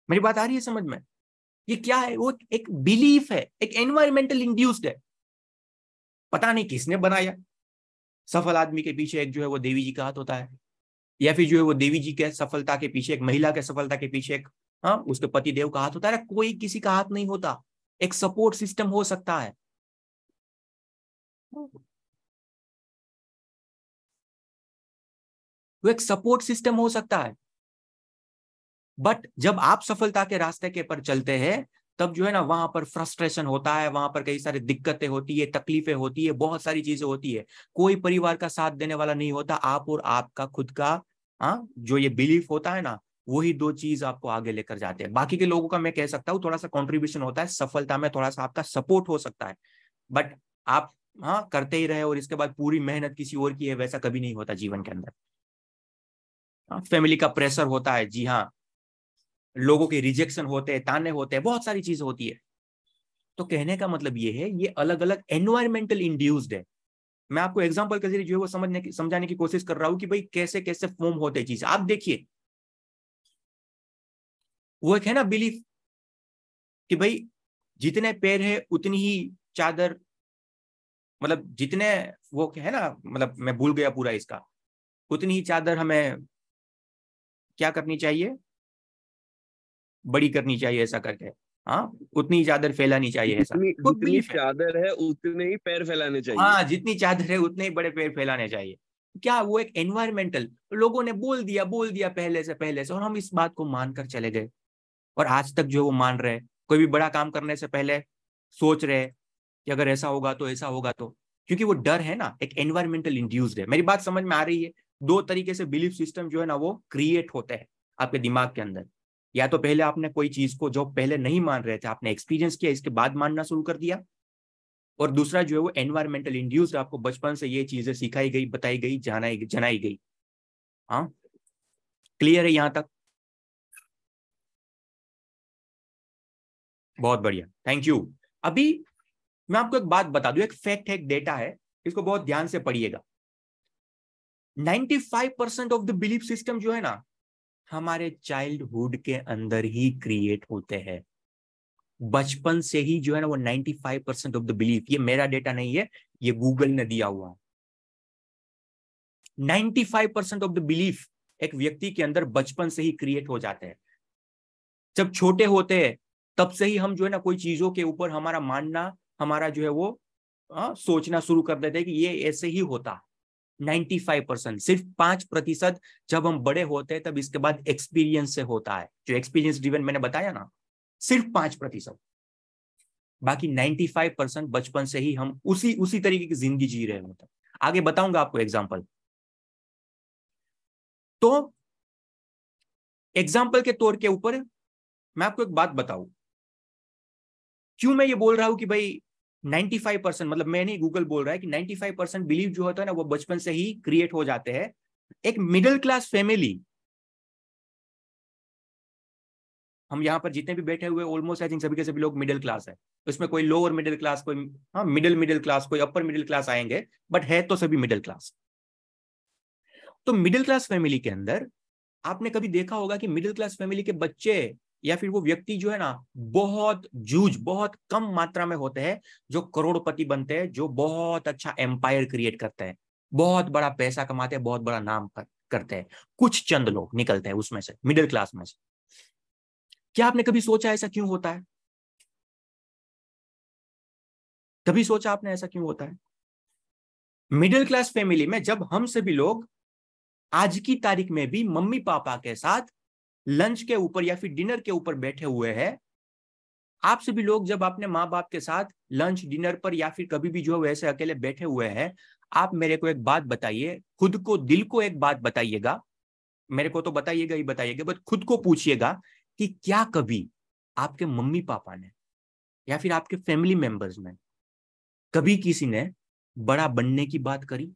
मेरी बात आ रही है समझ में? ये क्या है? वो एक बिलीफ है, एक एनवायरमेंटल इंड्यूस्ड है। पता नहीं किसने बनाया। सफल आदमी के पीछे एक जो है वो देवी जी का हाथ होता है, या फिर जो है वो देवी जी के सफलता के पीछे, एक महिला के सफलता के पीछे एक हाँ उसके पति देव का हाथ होता है। कोई किसी का हाथ नहीं होता, एक सपोर्ट सिस्टम हो सकता है। वो एक सपोर्ट सिस्टम हो सकता है। बट जब आप सफलता के रास्ते के पर चलते हैं तब जो है ना वहां पर फ्रस्ट्रेशन होता है, वहां पर कई सारी दिक्कतें होती है, तकलीफें होती है, बहुत सारी चीजें होती है। कोई परिवार का साथ देने वाला नहीं होता, आप और आपका खुद का जो ये बिलीफ होता है ना, वही दो चीज आपको आगे लेकर जाते हैं। बाकी के लोगों का मैं कह सकता हूँ थोड़ा सा कंट्रीब्यूशन होता है, सफलता में थोड़ा सा आपका सपोर्ट हो सकता है, बट आप करते ही रहे और इसके बाद पूरी मेहनत किसी और की है, वैसा कभी नहीं होता जीवन के अंदर। फैमिली का प्रेशर होता है, जी हाँ, लोगों के रिजेक्शन होते हैं, ताने होते हैं, बहुत सारी चीजें होती है। तो कहने का मतलब ये है, ये अलग अलग एनवायरमेंटल इंड्यूस्ड है। मैं आपको एग्जांपल के जरिए जो है वो समझाने की कोशिश कर रहा हूं कि भाई कैसे कैसे फॉर्म होते हैं चीज। आप देखिए, वो एक है ना बिलीफ कि भाई जितने पैर है उतनी ही चादर, मतलब जितने वो है ना, मतलब मैं भूल गया पूरा इसका, उतनी ही चादर हमें क्या करनी चाहिए, बड़ी करनी चाहिए, ऐसा करके। हाँ, उतनी ही चादर फैलानी चाहिए, ऐसा जितनी वो जितनी बिलीफ है। चादर है उतने ही पैर फैलाने चाहिए। हाँ, जितनी चादर है उतने ही बड़े पैर फैलाने चाहिए। क्या वो एक एनवायरमेंटल, लोगों ने बोल दिया पहले से और हम इस बात को मानकर चले गए, और आज तक जो है वो मान रहे हैं। कोई भी बड़ा काम करने से पहले सोच रहे हैं कि अगर ऐसा होगा तो ऐसा होगा तो, क्योंकि वो डर है ना, एक एनवायरमेंटल इंड्यूस्ड है। मेरी बात समझ में आ रही है? दो तरीके से बिलीफ सिस्टम जो है ना वो क्रिएट होते हैं आपके दिमाग के अंदर। या तो पहले आपने कोई चीज को जो पहले नहीं मान रहे थे आपने एक्सपीरियंस किया, इसके बाद मानना शुरू कर दिया, और दूसरा जो है वो एनवायरमेंटल इंड्यूस्ड, आपको बचपन से ये चीजें सिखाई गई, बताई गई, जनाई गई। हाँ, क्लियर है यहां तक? बहुत बढ़िया, थैंक यू। अभी मैं आपको एक बात बता दूं, एक फैक्ट है, एक डेटा है, इसको बहुत ध्यान से पढ़िएगा। 95% ऑफ द बिलीफ सिस्टम जो है ना हमारे चाइल्डहुड के अंदर ही क्रिएट होते हैं। बचपन से ही जो है ना वो 95% ऑफ द बिलीफ, ये मेरा डेटा नहीं है, ये गूगल ने दिया हुआ है। 95% ऑफ द बिलीफ एक व्यक्ति के अंदर बचपन से ही क्रिएट हो जाते हैं। जब छोटे होते हैं तब से ही हम जो है ना कोई चीजों के ऊपर हमारा मानना, हमारा जो है वो सोचना शुरू कर देते हैं कि ये ऐसे ही होता। 95%, सिर्फ 5% जब हम बड़े होते हैं तब इसके बाद एक्सपीरियंस से होता है, जो एक्सपीरियंस ड्रिवन मैंने बताया ना, सिर्फ 5%। बाकी 95% बचपन से ही हम उसी उसी तरीके की जिंदगी जी रहे होते हैं। आगे बताऊंगा आपको एग्जाम्पल। तो एग्जाम्पल के तौर के ऊपर मैं आपको एक बात बताऊं, क्यों मैं ये बोल रहा हूं कि भाई 95%, मतलब मैं नहीं, गूगल बोल रहा है कि 95% बिलीव जो होता है ना वो बचपन से ही क्रिएट हो जाते हैं। एक मिडिल क्लास फैमिली, हम यहाँ पर जितने भी बैठे हुए ऑलमोस्ट आई थिंक सभी के सभी लोग मिडिल क्लास है। इसमें कोई लोअर मिडिल क्लास, कोई मिडिल क्लास, कोई अपर मिडिल क्लास आएंगे, बट है तो सभी मिडिल क्लास। तो मिडिल क्लास फैमिली के अंदर आपने कभी देखा होगा कि मिडिल क्लास फैमिली के बच्चे या फिर वो व्यक्ति जो है ना बहुत कम मात्रा में होते हैं जो करोड़पति बनते हैं, जो बहुत अच्छा एम्पायर क्रिएट करते हैं, बहुत बड़ा पैसा कमाते हैं, बहुत बड़ा नाम करते हैं। कुछ चंद लोग निकलते हैं उसमें से, मिडिल क्लास में से। क्या आपने कभी सोचा ऐसा क्यों होता है? कभी सोचा आपने ऐसा क्यों होता है? मिडिल क्लास फैमिली में जब हम सभी लोग आज की तारीख में भी मम्मी पापा के साथ लंच के ऊपर या फिर डिनर के ऊपर बैठे हुए हैं, आप सभी लोग जब अपने माँ बाप के साथ लंच डिनर पर या फिर कभी भी जो वैसे अकेले बैठे हुए हैं, आप मेरे को एक बात बताइए, खुद को, दिल को एक बात बताइएगा, मेरे को तो बताइएगा ही बताइएगा, बट खुद को पूछिएगा कि क्या कभी आपके मम्मी पापा ने या फिर आपके फैमिली मेंबर्स में कभी किसी ने बड़ा बनने की बात करी?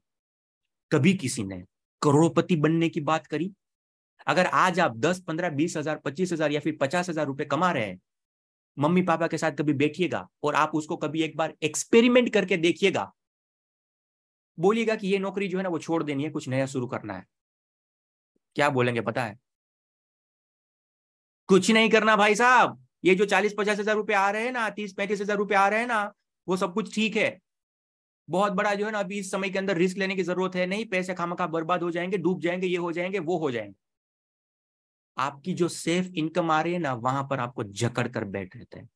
कभी किसी ने करोड़पति बनने की बात करी? अगर आज आप 10, 15, 20,000, 25,000 या फिर 50,000 रुपए कमा रहे हैं, मम्मी पापा के साथ कभी बैठिएगा और आप उसको कभी एक बार एक्सपेरिमेंट करके देखिएगा। बोलिएगा कि ये नौकरी जो है ना वो छोड़ देनी है, कुछ नया शुरू करना है। क्या बोलेंगे पता है? कुछ नहीं करना भाई साहब, ये जो 40-50,000 रुपए आ रहे हैं ना, 30-35,000 रुपए आ रहे हैं ना, वो सब कुछ ठीक है। बहुत बड़ा जो है ना अभी इस समय के अंदर रिस्क लेने की जरूरत है नहीं, पैसे खामखा बर्बाद हो जाएंगे, डूब जाएंगे, ये हो जाएंगे, वो हो जाएंगे। आपकी जो सेफ इनकम आ रही है ना, वहां पर आपको जकड़ कर बैठ रहते हैं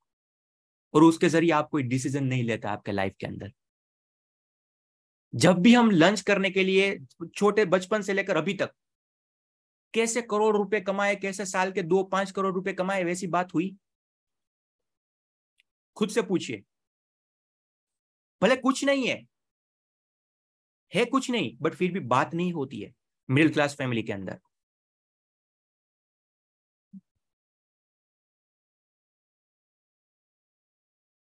और उसके जरिए आप कोई डिसीजन नहीं लेता आपके लाइफ के अंदर। जब भी हम लंच करने के लिए, छोटे बचपन से लेकर अभी तक, कैसे करोड़ रुपए कमाए, कैसे साल के 2-5 करोड़ रुपए कमाए, वैसी बात हुई? खुद से पूछिए। भले कुछ नहीं है कुछ नहीं, बट फिर भी बात नहीं होती है मिडिल क्लास फैमिली के अंदर।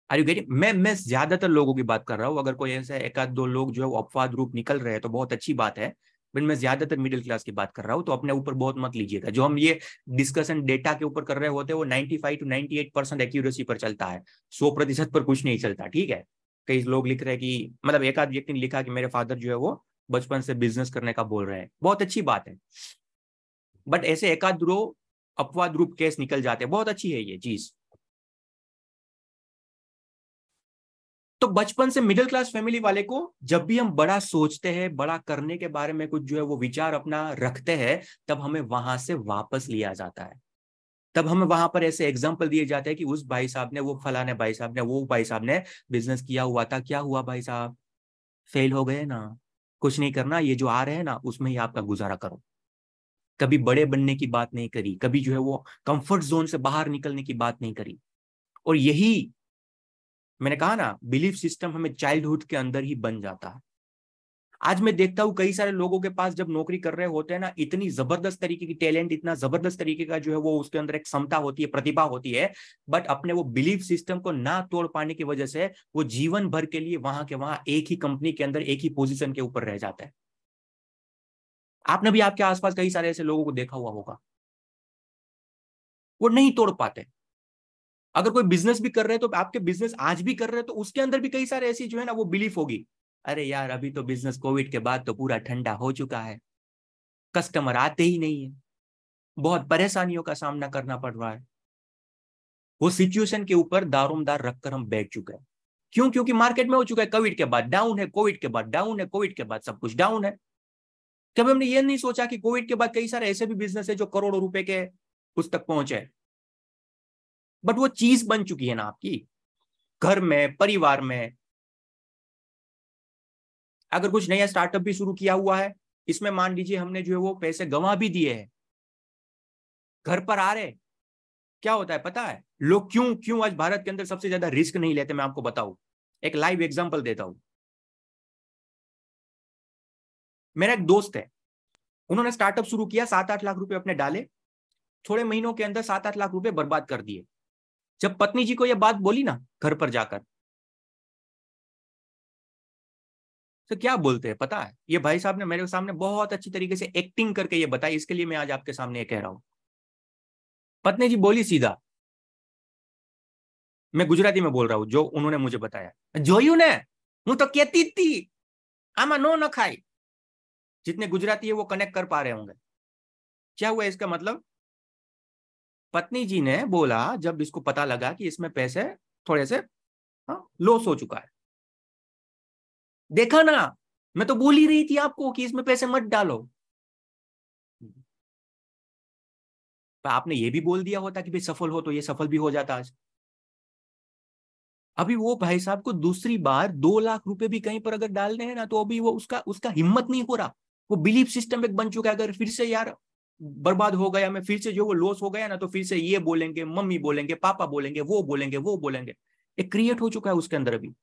अरे गेटिंग, मैं ज्यादातर लोगों की बात कर रहा हूं। अगर कोई ऐसा एक आध दो लोग जो है अपवाद रूप निकल रहे हैं तो बहुत अच्छी बात है, बट मैं ज्यादातर मिडिल क्लास की बात कर रहा हूं। तो अपने ऊपर बहुत मत लीजिएगा। जो हम ये डिस्कशन डेटा के ऊपर कर रहे होते हैं वो 95 to 98% एक्यूरेसी पर चलता है, 100% पर कुछ नहीं चलता, ठीक है। कई लोग लिख रहे हैं कि, मतलब एक आध व्यक्ति ने लिखा कि मेरे फादर जो है वो बचपन से बिजनेस करने का बोल रहे हैं, बहुत अच्छी बात है, बट ऐसे एक आध दो अपवाद रूप केस निकल जाते हैं, बहुत अच्छी है ये चीज। तो बचपन से मिडिल क्लास फैमिली वाले को जब भी हम बड़ा सोचते हैं, बड़ा करने के बारे में कुछ जो है वो विचार अपना रखते हैं, तब हमें वहां से वापस लिया जाता है। तब हमें वहां पर ऐसे एग्जांपल दिए जाते हैं कि उस भाई साहब ने, वो फलाने भाई साहब ने, वो भाई साहब ने बिजनेस किया हुआ था, क्या हुआ भाई साहब, फेल हो गए ना, कुछ नहीं करना, ये जो आ रहे हैं ना उसमें ही आपका गुजारा करो। कभी बड़े बनने की बात नहीं करी, कभी जो है वो कंफर्ट जोन से बाहर निकलने की बात नहीं करी। और यही मैंने कहा ना, बिलीफ सिस्टम हमें चाइल्डहुड के अंदर ही बन जाता है। आज मैं देखता हूं कई सारे लोगों के पास जब नौकरी कर रहे होते हैं ना, इतनी जबरदस्त तरीके की टैलेंट, इतना जबरदस्त तरीके का जो है वो उसके अंदर एक क्षमता होती है, प्रतिभा होती है, बट अपने वो बिलीफ सिस्टम को ना तोड़ पाने की वजह से वो जीवन भर के लिए वहां के वहां एक ही कंपनी के अंदर एक ही पोजीशन के ऊपर रह जाता है। आपने भी आपके आसपास कई सारे ऐसे लोगों को देखा हुआ होगा, वो नहीं तोड़ पाते। अगर कोई बिजनेस भी कर रहे हैं तो आपके बिजनेस आज भी कर रहे हैं तो उसके अंदर भी कई सारे ऐसी जो है ना वो बिलीफ होगी, अरे यार अभी तो बिजनेस कोविड के बाद तो पूरा ठंडा हो चुका है, कस्टमर आते ही नहीं है, बहुत परेशानियों का सामना करना पड़ रहा है। वो सिचुएशन के ऊपर दारोमदार रखकर हम बैठ चुके हैं। क्यों? क्योंकि मार्केट में हो चुका है, कोविड के बाद डाउन है, कोविड के बाद डाउन है, कोविड के बाद सब कुछ डाउन है। कभी हमने ये नहीं सोचा कि कोविड के बाद कई सारे ऐसे भी बिजनेस है जो करोड़ों रुपए के उस तक पहुंचे, बट वो चीज बन चुकी है ना आपकी घर में, परिवार में। अगर कुछ नया स्टार्टअप भी शुरू किया हुआ है, इसमें मान लीजिए हमने जो है वो पैसे गंवा भी दिए हैं, घर पर आ रहे, क्या होता है पता है? लोग क्यों क्यों आज भारत के अंदर सबसे ज्यादा रिस्क नहीं लेते, मैं आपको बताऊं। एक लाइव एग्जांपल देता हूं। मेरा एक दोस्त है, उन्होंने स्टार्टअप शुरू किया, 7-8 लाख रुपए अपने डाले, थोड़े महीनों के अंदर 7-8 लाख रुपए बर्बाद कर दिए। जब पत्नी जी को यह बात बोली ना घर पर जाकर, तो क्या बोलते हैं पता है? ये भाई साहब ने मेरे सामने बहुत अच्छी तरीके से एक्टिंग करके ये बताई, इसके लिए मैं आज आपके सामने ये कह रहा हूं। पत्नी जी बोली सीधा, मैं गुजराती में बोल रहा हूं जो उन्होंने मुझे बताया, जोयू ने, हूं तो कहती थी आमा नो न खाई। जितने गुजराती है वो कनेक्ट कर पा रहे होंगे। क्या हुआ इसका मतलब? पत्नी जी ने बोला, जब इसको पता लगा कि इसमें पैसे थोड़े से लॉस हो चुका है, देखा ना, मैं तो बोल ही रही थी आपको कि इसमें पैसे मत डालो। आपने ये भी बोल दिया होता कि भाई सफल हो तो ये सफल भी हो जाता आज। अभी वो भाई साहब को दूसरी बार 2 लाख रुपए भी कहीं पर अगर डालने हैं ना, तो अभी वो उसका उसका हिम्मत नहीं हो रहा। वो बिलीफ सिस्टम एक बन चुका है, अगर फिर से यार बर्बाद हो गया, मैं फिर से जो वो लॉस हो गया ना, तो फिर से ये बोलेंगे, मम्मी बोलेंगे, पापा बोलेंगे, वो बोलेंगे, वो बोलेंगे। एक क्रिएट हो चुका है उसके अंदर। अभी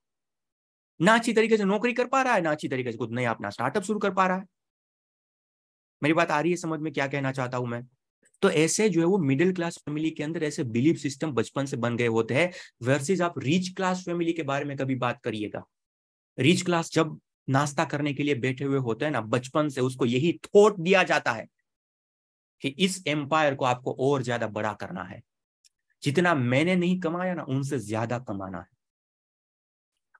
ना अच्छी तरीके से नौकरी कर पा रहा है, ना अच्छी तरीके से कुछ नया अपना स्टार्टअप शुरू कर पा रहा है। मेरी बात आ रही है समझ में क्या कहना चाहता हूं मैं? तो ऐसे जो है वो मिडिल क्लास फैमिली के अंदर ऐसे बिलीफ सिस्टम बचपन से बन गए होते हैं। वर्सेस आप रिच क्लास फैमिली के बारे में कभी बात करिएगा। रिच क्लास जब नाश्ता करने के लिए बैठे हुए होते हैं ना, बचपन से उसको यही थॉट दिया जाता है कि इस एम्पायर को आपको और ज्यादा बड़ा करना है, जितना मैंने नहीं कमाया ना उनसे ज्यादा कमाना है।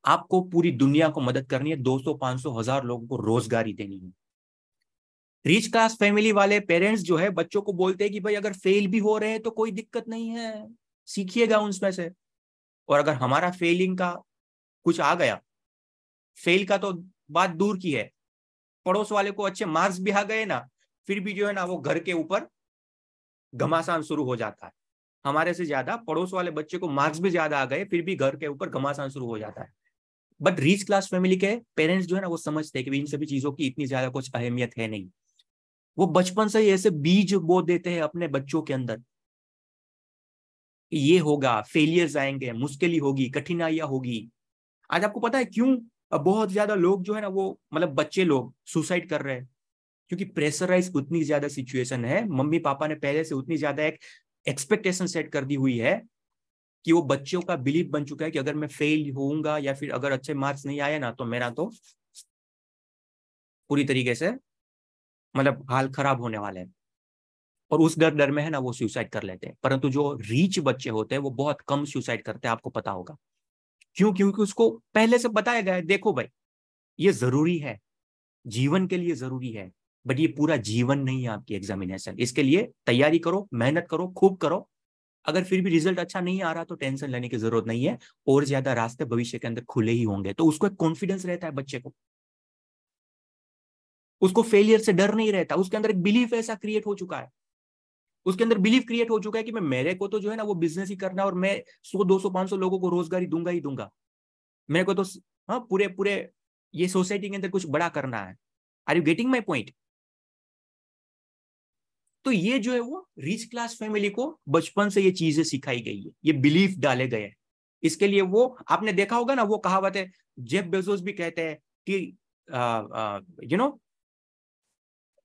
आपको पूरी दुनिया को मदद करनी है, 200, 500, 1000 लोगों को रोजगारी देनी है। रिच क्लास फैमिली वाले पेरेंट्स जो है बच्चों को बोलते हैं कि भाई अगर फेल भी हो रहे हैं तो कोई दिक्कत नहीं है, सीखिएगा उनमें से। और अगर हमारा फेलिंग का कुछ आ गया, फेल का तो बात दूर की है, पड़ोस वाले को अच्छे मार्क्स भी आ गए ना, फिर भी जो है ना वो घर के ऊपर घमासान शुरू हो जाता है। हमारे से ज्यादा पड़ोस वाले बच्चे को मार्क्स भी ज्यादा आ गए, फिर भी घर के ऊपर घमासान शुरू हो जाता है। बट रिच क्लास फैमिली के पेरेंट्स जो है ना वो समझते हैं कि इन सभी चीजों की इतनी ज्यादा कुछ अहमियत है नहीं। वो बचपन से ही ऐसे बीज बो देते हैं अपने बच्चों के अंदर, ये होगा, फेलियर्स आएंगे, मुश्किल होगी, कठिनाइयां होगी। आज आपको पता है क्यों अब बहुत ज्यादा लोग जो है ना वो मतलब बच्चे लोग सुसाइड कर रहे हैं? क्योंकि प्रेशराइज उतनी ज्यादा सिचुएशन है, मम्मी पापा ने पहले से उतनी ज्यादा एक एक्सपेक्टेशन सेट कर दी हुई है कि वो बच्चों का बिलीफ बन चुका है कि अगर मैं फेल होऊंगा या फिर अगर अच्छे मार्क्स नहीं आए ना तो मेरा तो पूरी तरीके से मतलब हाल खराब होने वाले हैं। और उस डर में है ना वो सुसाइड कर लेते हैं। परंतु जो रीच बच्चे होते हैं वो बहुत कम सुसाइड करते हैं, आपको पता होगा क्यों? क्योंकि उसको पहले से बताया गया है, देखो भाई ये जरूरी है, जीवन के लिए जरूरी है, बट ये पूरा जीवन नहीं है आपकी एग्जामिनेशन। इसके लिए तैयारी करो, मेहनत करो, खूब करो। अगर फिर भी रिजल्ट अच्छा नहीं आ रहा तो टेंशन लेने की जरूरत नहीं है, और ज्यादा रास्ते भविष्य के अंदर खुले ही होंगे। तो उसको एक कॉन्फिडेंस रहता है बच्चे को, उसको फेलियर से डर नहीं रहता, उसके अंदर एक बिलीफ ऐसा क्रिएट हो चुका है, उसके अंदर बिलीफ क्रिएट हो चुका है कि मैं, मेरे को तो जो है ना वो बिजनेस ही करना, और मैं 100 200 500 लोगों को रोजगारी दूंगा ही दूंगा, मेरे को तो हाँ पूरे पूरे ये सोसाइटी के अंदर कुछ बड़ा करना है। Are you getting my point? तो ये जो है वो रिच क्लास फैमिली को बचपन से ये चीजें सिखाई गई है, ये बिलीफ डाले गए हैं। इसके लिए वो आपने देखा होगा ना, वो कहावत है, जेफ बेजोस भी कहते हैं कि you know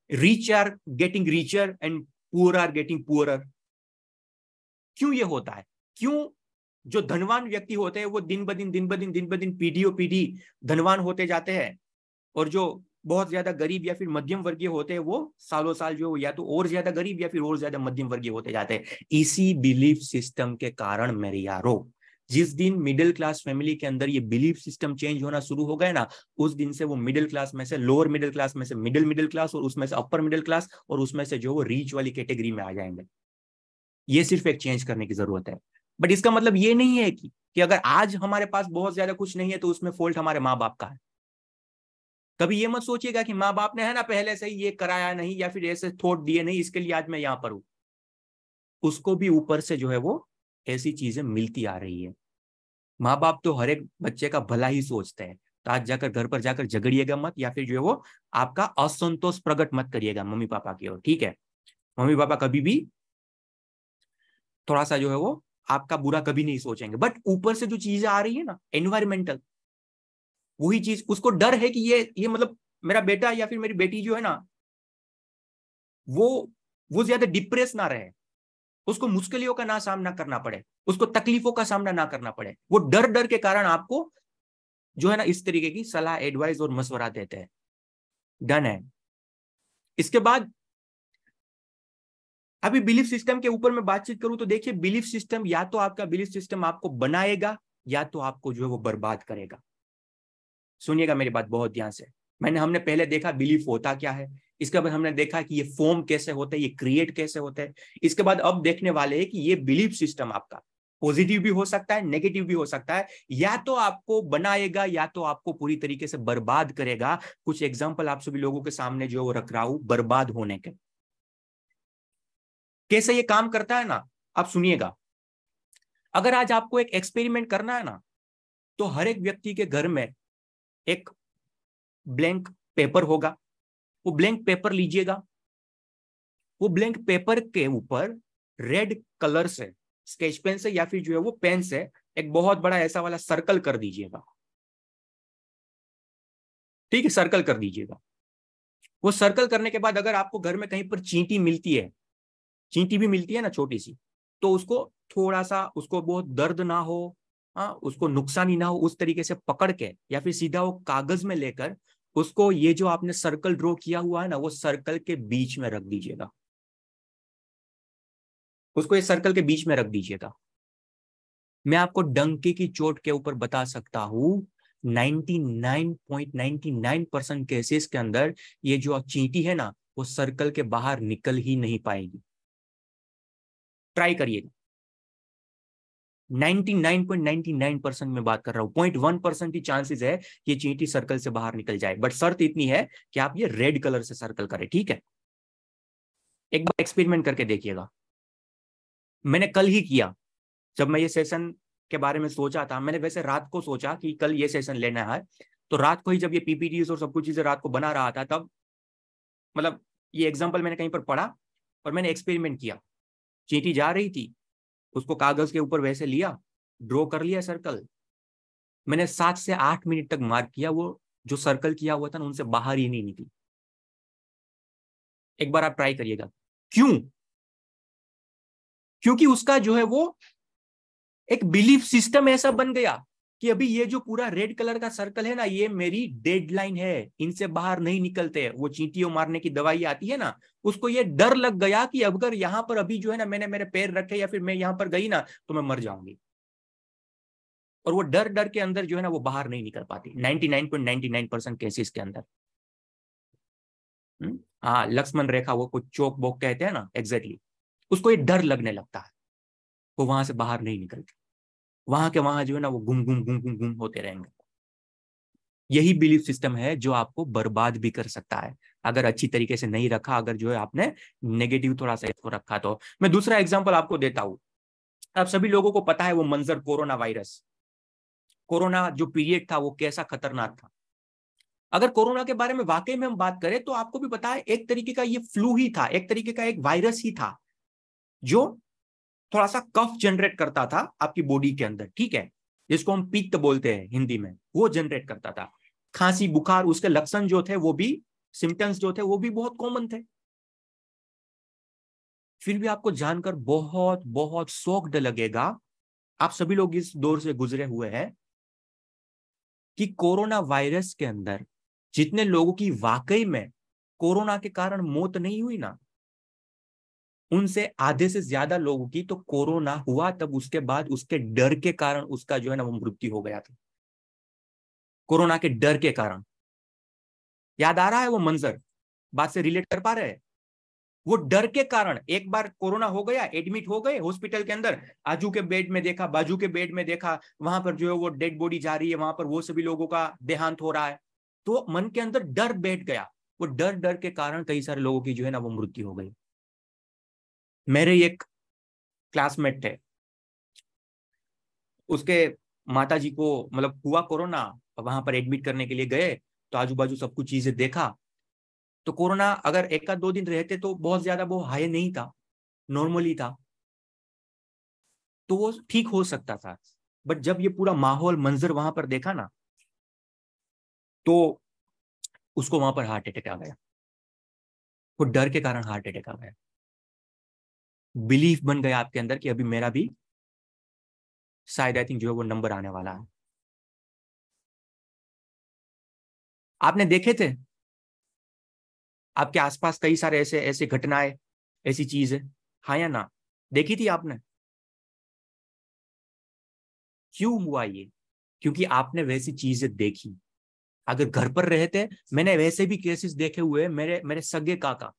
rich are getting richer and poor are getting poorer. क्यों ये होता है? क्यों जो धनवान व्यक्ति होते हैं वो दिन ब दिन पीढ़ियों पीढ़ी धनवान होते जाते हैं, और जो बहुत ज्यादा गरीब या फिर मध्यम वर्गीय होते हैं वो सालों साल जो या तो और ज्यादा गरीब या फिर और ज्यादा मध्यम वर्गीय होते जाते हैं? इसी बिलीफ सिस्टम के कारण मेरे यारों, जिस दिन मिडिल क्लास फैमिली के अंदर ये बिलीफ सिस्टम चेंज होना शुरू हो गए ना, उस दिन से वो मिडिल क्लास में से लोअर मिडिल क्लास में से मिडिल क्लास, और उसमें से अपर मिडिल क्लास, और उसमें से जो वो रीच वाली कैटेगरी में आ जाएंगे। ये सिर्फ एक चेंज करने की जरूरत है। बट इसका मतलब ये नहीं है कि अगर आज हमारे पास बहुत ज्यादा कुछ नहीं है तो उसमें फॉल्ट हमारे माँ बाप का है। कभी ये मत सोचिएगा कि माँ बाप ने है ना पहले से ही ये कराया नहीं या फिर ऐसे थॉट दिए नहीं, इसके लिए आज मैं यहां पर हूं। उसको भी ऊपर से जो है वो ऐसी चीजें मिलती आ रही है। माँ बाप तो हर एक बच्चे का भला ही सोचते हैं। तो आज जाकर घर पर जाकर झगड़िएगा मत, या फिर जो है वो आपका असंतोष प्रकट मत करिएगा मम्मी पापा की ओर, ठीक है? मम्मी पापा कभी भी थोड़ा सा जो है वो आपका बुरा कभी नहीं सोचेंगे। बट ऊपर से जो चीजें आ रही है ना एनवायरमेंटल, वही चीज उसको डर है कि ये मतलब मेरा बेटा या फिर मेरी बेटी जो है ना वो वो ज्यादा डिप्रेस ना रहे, उसको मुश्किलों का ना सामना करना पड़े, उसको तकलीफों का सामना ना करना पड़े। वो डर डर के कारण आपको जो है ना इस तरीके की सलाह, एडवाइस और मशवरा देते हैं। डन है। इसके बाद अभी बिलीफ सिस्टम के ऊपर मैं बातचीत करूं तो देखिए, बिलीफ सिस्टम या तो आपका बिलीफ सिस्टम आपको बनाएगा या तो आपको जो है वो बर्बाद करेगा। सुनिएगा मेरी बात बहुत ध्यान से। हमने पहले देखा बिलीफ होता क्या है, इसके बाद हमने देखा कि ये फॉर्म कैसे होते हैं, ये क्रिएट कैसे होते हैं। इसके बाद अब देखने वाले हैं कि ये बिलीफ सिस्टम आपका पॉजिटिव भी हो सकता है, नेगेटिव भी हो सकता है, या तो आपको बनाएगा या तो आपको पूरी तरीके से बर्बाद करेगा। कुछ एग्जांपल आप सभी लोगों के सामने जो रख रहा हूं बर्बाद होने के। कैसे ये काम करता है ना, आप सुनिएगा। अगर आज आपको एक एक्सपेरिमेंट करना है ना, तो हर एक व्यक्ति के घर में एक ब्लैंक पेपर होगा। वो ब्लैंक पेपर लीजिएगा, वो ब्लैंक पेपर के ऊपर रेड कलर से, स्केच पेन से या फिर जो है वो पेन से एक बहुत बड़ा ऐसा वाला सर्कल कर दीजिएगा। ठीक है, सर्कल कर दीजिएगा। वो सर्कल करने के बाद अगर आपको घर में कहीं पर चींटी मिलती है, चींटी भी मिलती है ना छोटी सी, तो उसको थोड़ा सा, उसको बहुत दर्द ना हो, हाँ उसको नुकसान ही ना हो, उस तरीके से पकड़ के या फिर सीधा वो कागज में लेकर उसको ये जो आपने सर्कल ड्रॉ किया हुआ है ना वो सर्कल के बीच में रख दीजिएगा। उसको ये सर्कल के बीच में रख दीजिएगा। मैं आपको डंके की चोट के ऊपर बता सकता हूं 99.99% केसेस के अंदर ये जो चींटी है ना वो सर्कल के बाहर निकल ही नहीं पाएगी। ट्राई करिएगा। 99.99% में बात कर रहा हूं, 0.1% ही चांसेस है ये चींटी सर्कल से बाहर निकल जाए। बट शर्त इतनी है कि आप ये रेड कलर से सर्कल करें, ठीक है? एक बार एक्सपेरिमेंट करके देखिएगा। मैंने कल ही किया, जब मैं ये सेशन के बारे में सोचा था, मैंने वैसे रात को सोचा कि कल ये सेशन लेना है, तो रात को ही जब ये पीपीटीज और सब कुछ चीजें रात को बना रहा था, तब मतलब ये एग्जाम्पल मैंने कहीं पर पढ़ा और मैंने एक्सपेरिमेंट किया। चींटी जा रही थी, उसको कागज के ऊपर वैसे लिया, ड्रॉ कर लिया सर्कल। मैंने 7 से 8 मिनट तक मार्क किया, वो जो सर्कल किया हुआ था ना उनसे बाहर ही नहीं निकली। एक बार आप ट्राई करिएगा। क्यों? क्योंकि उसका जो है वो एक बिलीफ सिस्टम ऐसा बन गया कि अभी ये जो पूरा रेड कलर का सर्कल है ना, ये मेरी डेडलाइन है, इनसे बाहर नहीं निकलते। वो चींटियों मारने की दवाई आती है ना, उसको ये डर लग गया कि अगर यहां पर अभी जो है ना मैंने मेरे पैर रखे या फिर मैं यहां पर गई ना तो मैं मर जाऊंगी। और वो डर डर के अंदर जो है ना वो बाहर नहीं निकल पाती 99.99% केसेस के अंदर। हाँ, लक्ष्मण रेखा, वो कुछ चौक बोक कहते हैं ना, एग्जैक्टली उसको ये डर लगने लगता है, वो वहां से बाहर नहीं निकलती। वहां के वहां जो है ना वो गुम गुम गुम गुम गुम होते रहेंगे। यही बिलीफ सिस्टम है जो आपको बर्बाद भी कर सकता है अगर अच्छी तरीके से नहीं रखा, अगर जो है आपने नेगेटिव थोड़ा सा इसको रखा। तो मैं दूसरा एग्जांपल आपको देता हूं। आप सभी लोगों को पता है वो मंजर, कोरोना वायरस, कोरोना जो पीरियड था वो कैसा खतरनाक था। अगर कोरोना के बारे में वाकई में हम बात करें तो आपको भी पता है एक तरीके का ये फ्लू ही था, एक तरीके का एक वायरस ही था जो थोड़ा सा कफ जनरेट करता था आपकी बॉडी के अंदर, ठीक है, जिसको हम पित्त बोलते हैं हिंदी में, वो जनरेट करता था। खांसी बुखार, उसके लक्षण जो थे वो भी, सिम्टम्स जो थे वो भी बहुत कॉमन थे। फिर भी आपको जानकर बहुत बहुत शॉक्ड लगेगा, आप सभी लोग इस दौर से गुजरे हुए हैं, कि कोरोना वायरस के अंदर जितने लोगों की वाकई में कोरोना के कारण मौत नहीं हुई ना, उनसे आधे से ज्यादा लोगों की तो कोरोना हुआ तब उसके बाद उसके डर के कारण उसका जो है ना वो मृत्यु हो गया था। कोरोना के डर के कारण। याद आ रहा है वो मंजर? बात से रिलेट कर पा रहे हैं? वो डर के कारण एक बार कोरोना हो गया, एडमिट हो गए हॉस्पिटल के अंदर, आजू के बेड में देखा, बाजू के बेड में देखा, वहां पर जो है वो डेड बॉडी जा रही है, वहां पर वो सभी लोगों का देहांत हो रहा है, तो मन के अंदर डर बैठ गया। वो डर डर के कारण कई सारे लोगों की जो है ना वो मृत्यु हो गई। मेरे एक क्लासमेट थे, उसके माता जी को मतलब हुआ कोरोना, वहां पर एडमिट करने के लिए गए, तो आजू बाजू सब कुछ चीजें देखा, तो कोरोना अगर 1 या 2 दिन रहते तो बहुत ज्यादा वो हाई नहीं था, नॉर्मली था, तो वो ठीक हो सकता था। बट जब ये पूरा माहौल मंजर वहां पर देखा ना, तो उसको वहां पर हार्ट अटैक आ गया। वो डर के कारण हार्ट अटैक आ गया। बिलीफ बन गया आपके अंदर कि अभी मेरा भी शायद आई थिंक जो है वो नंबर आने वाला है। आपने देखे थे आपके आसपास कई सारे ऐसे ऐसे घटनाएं, ऐसी चीजें, हाँ या ना? देखी थी आपने? क्यों हुआ ये? क्योंकि आपने वैसी चीजें देखी। अगर घर पर रहते, मैंने वैसे भी केसेस देखे हुए, मेरे मेरे सगे काका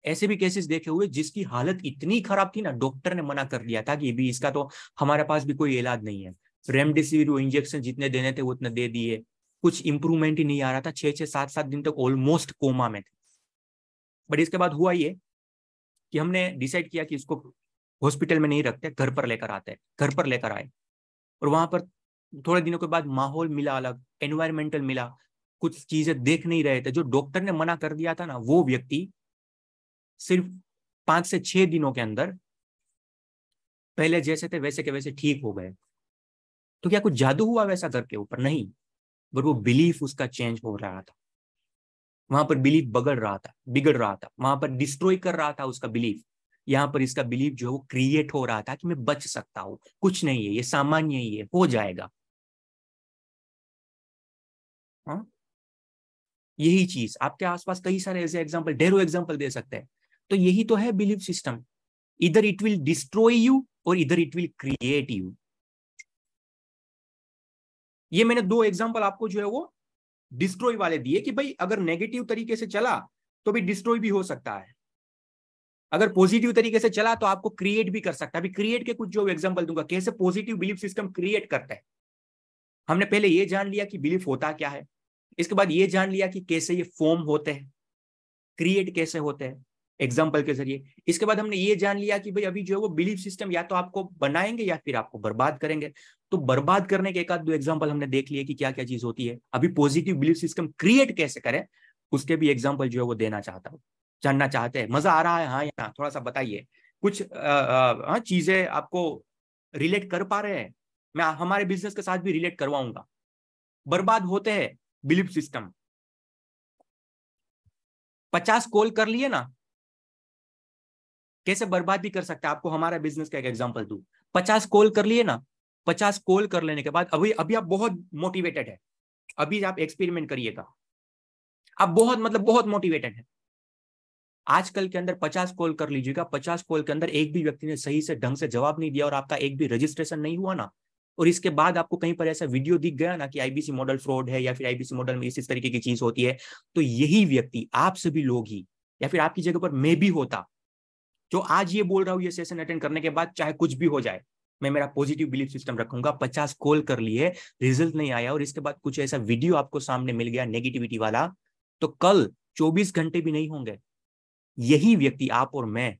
ऐसे भी केसेस देखे हुए जिसकी हालत इतनी खराब थी ना, डॉक्टर ने मना कर दिया था कि भी इसका तो हमारे पास भी कोई इलाज नहीं है। रेमडेसिविर इंजेक्शन जितने देने थे वो उतने दे दिए, कुछ इंप्रूवमेंट ही नहीं आ रहा था, 6-7 दिन तक ऑलमोस्ट कोमा में थे। बट इसके बाद हुआ ये कि हमने डिसाइड किया कि इसको हॉस्पिटल में नहीं रखते, घर पर लेकर आते हैं। घर पर लेकर आए और वहां पर थोड़े दिनों के बाद माहौल मिला, अलग एनवायरमेंटल मिला, कुछ चीजें देख नहीं रहे थे। जो डॉक्टर ने मना कर दिया था ना, वो व्यक्ति सिर्फ 5 से 6 दिनों के अंदर पहले जैसे थे वैसे के वैसे ठीक हो गए। तो क्या कुछ जादू हुआ वैसा घर के ऊपर? नहीं, बट वो बिलीफ उसका चेंज हो रहा था। वहां पर बिलीफ बिगड़ रहा था, वहां पर डिस्ट्रॉय कर रहा था उसका बिलीफ। यहाँ पर इसका बिलीफ जो है वो क्रिएट हो रहा था कि मैं बच सकता हूं, कुछ नहीं है, ये सामान्य ही है, हो जाएगा। हाँ, यही चीज आपके आसपास कई सारे ऐसे एग्जाम्पल, ढेरों एग्जाम्पल दे सकते हैं। तो यही तो है बिलीफ सिस्टम। इधर इट विल डिस्ट्रॉय यू और इधर इट विल क्रिएट यू। ये मैंने 2 एग्जाम्पल आपको जो है वो डिस्ट्रॉय वाले दिए कि भाई अगर नेगेटिव तरीके से चला तो भी डिस्ट्रॉय भी हो सकता है, अगर पॉजिटिव तरीके से चला तो आपको क्रिएट भी कर सकता है। अभी क्रिएट के कुछ जो एग्जांपल दूंगा कैसे पॉजिटिव बिलीफ सिस्टम क्रिएट करता है। हमने पहले ये जान लिया कि बिलीफ होता क्या है, इसके बाद ये जान लिया कि कैसे ये फॉर्म होते हैं, क्रिएट कैसे होते हैं एग्जाम्पल के जरिए। इसके बाद हमने ये जान लिया कि भाई अभी जो है वो बिलीफ सिस्टम या तो आपको बनाएंगे या फिर आपको बर्बाद करेंगे। तो बर्बाद करने के 1-2 एग्जाम्पल हमने देख लिए कि क्या क्या चीज होती है। अभी पॉजिटिव बिलीफ सिस्टम क्रिएट कैसे करें, उसके भी एग्जाम्पल जो है वो देना चाहता हूँ। जानना चाहते हैं, मजा आ रहा है? हाँ या थोड़ा सा बताइए, कुछ चीजें आपको रिलेट कर पा रहे हैं? मैं हमारे बिजनेस के साथ भी रिलेट करवाऊंगा। बर्बाद होते हैं बिलीफ सिस्टम। 50 कॉल कर लिए ना, कैसे बर्बाद भी कर सकता है। आपको हमारा बिजनेस का एक एग्जांपल दूं। 50 कॉल कर लिए ना, 50 कॉल कर लेने के बाद अभी अभी आप बहुत मोटिवेटेड है, अभी आप एक्सपेरिमेंट करिएगा, आप बहुत मतलब बहुत मोटिवेटेड है। आजकल के अंदर 50 कॉल कर लीजिएगा, 50 कॉल के अंदर एक भी व्यक्ति ने सही से ढंग से जवाब नहीं दिया और आपका एक भी रजिस्ट्रेशन नहीं हुआ ना, और इसके बाद आपको कहीं पर ऐसा वीडियो दिख गया ना कि आईबीसी मॉडल फ्रॉड है या फिर आईबीसी मॉडल में इस तरीके की चीज होती है, तो यही व्यक्ति आप सभी लोग ही, या फिर आपकी जगह पर मैं भी होता, जो आज ये बोल रहा हूं, ये सेशन अटेंड करने के बाद चाहे कुछ भी हो जाए, मैं मेरा पॉजिटिव बिलीफ सिस्टम रखूंगा। 50 कॉल कर लिए, रिजल्ट नहीं आया, और इसके बाद कुछ ऐसा वीडियो आपको सामने मिल गया नेगेटिविटी वाला, तो कल 24 घंटे भी नहीं होंगे, यही व्यक्ति आप और मैं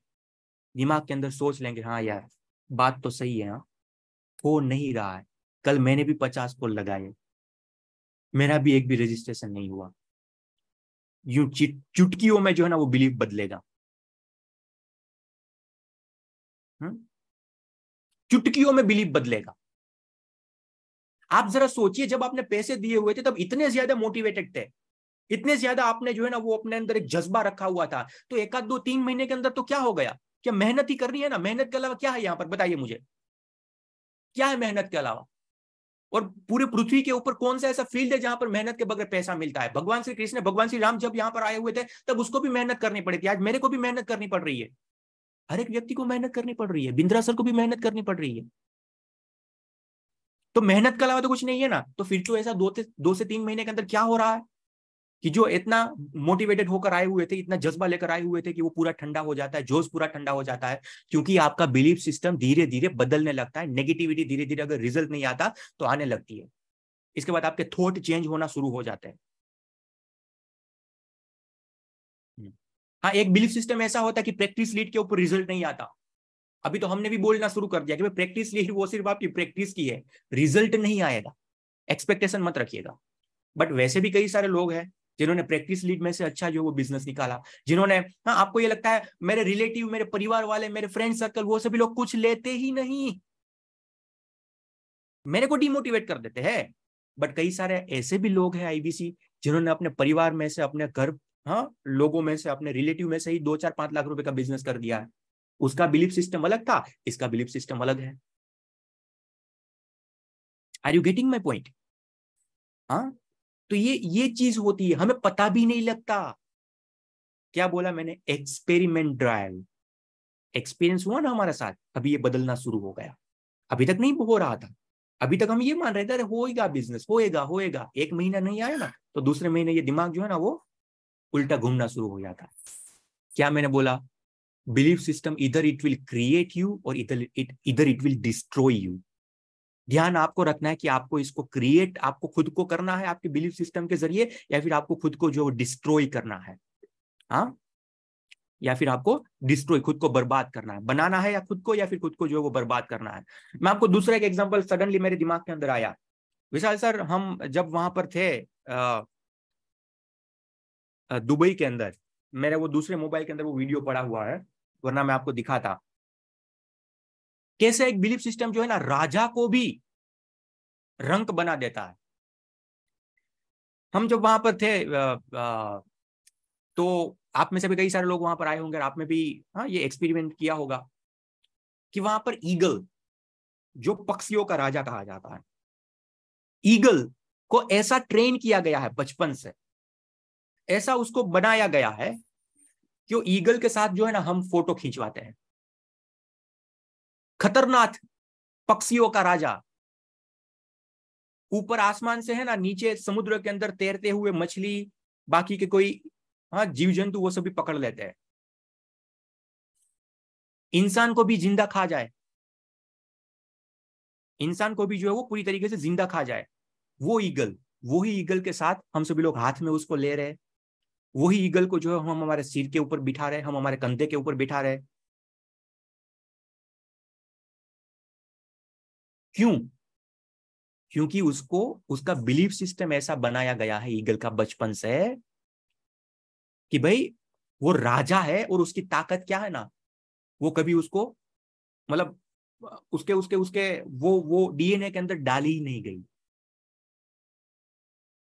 दिमाग के अंदर सोच लेंगे, हाँ यार बात तो सही है, हाँ हो नहीं रहा है, कल मैंने भी 50 कॉल लगाए, मेरा भी एक भी रजिस्ट्रेशन नहीं हुआ। यूं चुटकियों में जो है ना वो बिलीफ बदलेगा। चुटकियों में बिलीफ बदलेगा। आप जरा सोचिए, जब आपने पैसे दिए हुए थे तब इतने ज्यादा मोटिवेटेड थे, इतने ज्यादा आपने जो है ना वो अपने अंदर एक जज्बा रखा हुआ था, तो 1 आध 2 3 महीने के अंदर तो क्या हो गया? क्या मेहनत ही करनी है ना? मेहनत के अलावा क्या है यहाँ पर, बताइए मुझे, क्या है मेहनत के अलावा? और पूरे पृथ्वी के ऊपर कौन सा ऐसा फील्ड है जहां पर मेहनत के बगैर पैसा मिलता है? भगवान श्री कृष्ण, भगवान श्री राम जब यहाँ पर आए हुए थे तब उसको भी मेहनत करनी पड़ी थी, आज मेरे को भी मेहनत करनी पड़ रही है, हर एक व्यक्ति को मेहनत करनी पड़ रही है, बिंद्रा सर को भी मेहनत करनी पड़ रही है। तो मेहनत के अलावा तो कुछ नहीं है ना, तो फिर तो ऐसा 2 से 3 महीने के अंदर क्या हो रहा है कि जो इतना मोटिवेटेड होकर आए हुए थे, इतना जज्बा लेकर आए हुए थे, कि वो पूरा ठंडा हो जाता है, जोश पूरा ठंडा हो जाता है, क्योंकि आपका बिलीफ सिस्टम धीरे धीरे बदलने लगता है। नेगेटिविटी धीरे धीरे अगर रिजल्ट नहीं आता तो आने लगती है, इसके बाद आपके थॉट चेंज होना शुरू हो जाते हैं। हाँ, एक बिलीफ सिस्टम ऐसा होता है कि प्रैक्टिस लीड के ऊपर रिजल्ट नहीं आता। अभी तो हमने भी बोलना शुरू कर दिया कि भाई प्रैक्टिस लीड वो सिर्फ आपकी प्रैक्टिस की है, रिजल्ट नहीं आएगा, एक्सपेक्टेशन मत रखिएगा। बट वैसे भी कई सारे लोग हैं जिन्होंने प्रैक्टिस लीड में से अच्छा जो वो बिजनेस निकाला, जिन्होंने, हाँ आपको ये लगता है मेरे रिलेटिव, मेरे परिवार वाले, मेरे फ्रेंड सर्कल, वो सभी लोग कुछ लेते ही नहीं, मेरे को डिमोटिवेट कर देते हैं। बट कई सारे ऐसे भी लोग हैं आईबीसी, जिन्होंने अपने परिवार में से, अपने घर, हाँ लोगों में से, अपने रिलेटिव में से ही 2 4 5 लाख रुपए का बिजनेस कर दिया है। उसका बिलीफ सिस्टम अलग था, इसका बिलीफ सिस्टम अलग है। Are you getting my point? हाँ, तो ये चीज होती है, हमें पता भी नहीं लगता। क्या बोला मैंने? Experiment drive. एक्सपीरियंस हुआ ना हमारे साथ, अभी ये बदलना शुरू हो गया। अभी तक नहीं हो रहा था, अभी तक हम ये मान रहे थे अरे होएगा बिजनेस, होएगा होएगा, 1 महीना नहीं आया ना तो दूसरे महीने ये दिमाग जो है ना वो उल्टा घूमना शुरू हो जाता है। क्या मैंने बोला? बिलीफ सिस्टम इधर इट विल क्रिएट यू और इधर इट विल डिस्ट्रॉय यू। ध्यान आपको रखना है कि आपको इसको क्रिएट, आपको खुद को करना है आपके बिलीफ सिस्टम के जरिए, या फिर आपको खुद को जो डिस्ट्रॉय करना है। हाँ, या फिर आपको डिस्ट्रॉय, खुद को बर्बाद करना है, बनाना है या खुद को, या फिर खुद को जो है वो बर्बाद करना है। मैं आपको दूसरा एक एग्जांपल सडनली मेरे दिमाग के अंदर आया। विशाल सर, हम जब वहां पर थे दुबई के अंदर, मेरे वो दूसरे मोबाइल के अंदर वो वीडियो पड़ा हुआ है, वरना मैं आपको दिखाता कैसे एक बिलीफ सिस्टम जो है ना राजा को भी रंक बना देता है। हम जब वहां पर थे तो आप में से भी कई सारे लोग वहां पर आए होंगे, आप में भी हाँ ये एक्सपेरिमेंट किया होगा कि वहां पर ईगल, जो पक्षियों का राजा कहा जाता है, ईगल को ऐसा ट्रेन किया गया है बचपन से, ऐसा उसको बनाया गया है कि वो ईगल के साथ जो है ना हम फोटो खींचवाते हैं। खतरनाक पक्षियों का राजा, ऊपर आसमान से है ना, नीचे समुद्र के अंदर तैरते हुए मछली, बाकी के कोई हाँ जीव जंतु वो सभी पकड़ लेते हैं, इंसान को भी जिंदा खा जाए, इंसान को भी जो है वो पूरी तरीके से जिंदा खा जाए। वो ईगल, वही ईगल के साथ हम सभी लोग हाथ में उसको ले रहे, वही ईगल को जो है हम हमारे सिर के ऊपर बिठा रहे, हम हमारे कंधे के ऊपर बिठा रहे। क्यों? क्योंकि उसको, उसका बिलीफ सिस्टम ऐसा बनाया गया है ईगल का बचपन से कि भाई वो राजा है और उसकी ताकत क्या है ना, वो कभी उसको मतलब उसके उसके उसके वो डीएनए के अंदर डाली ही नहीं गई।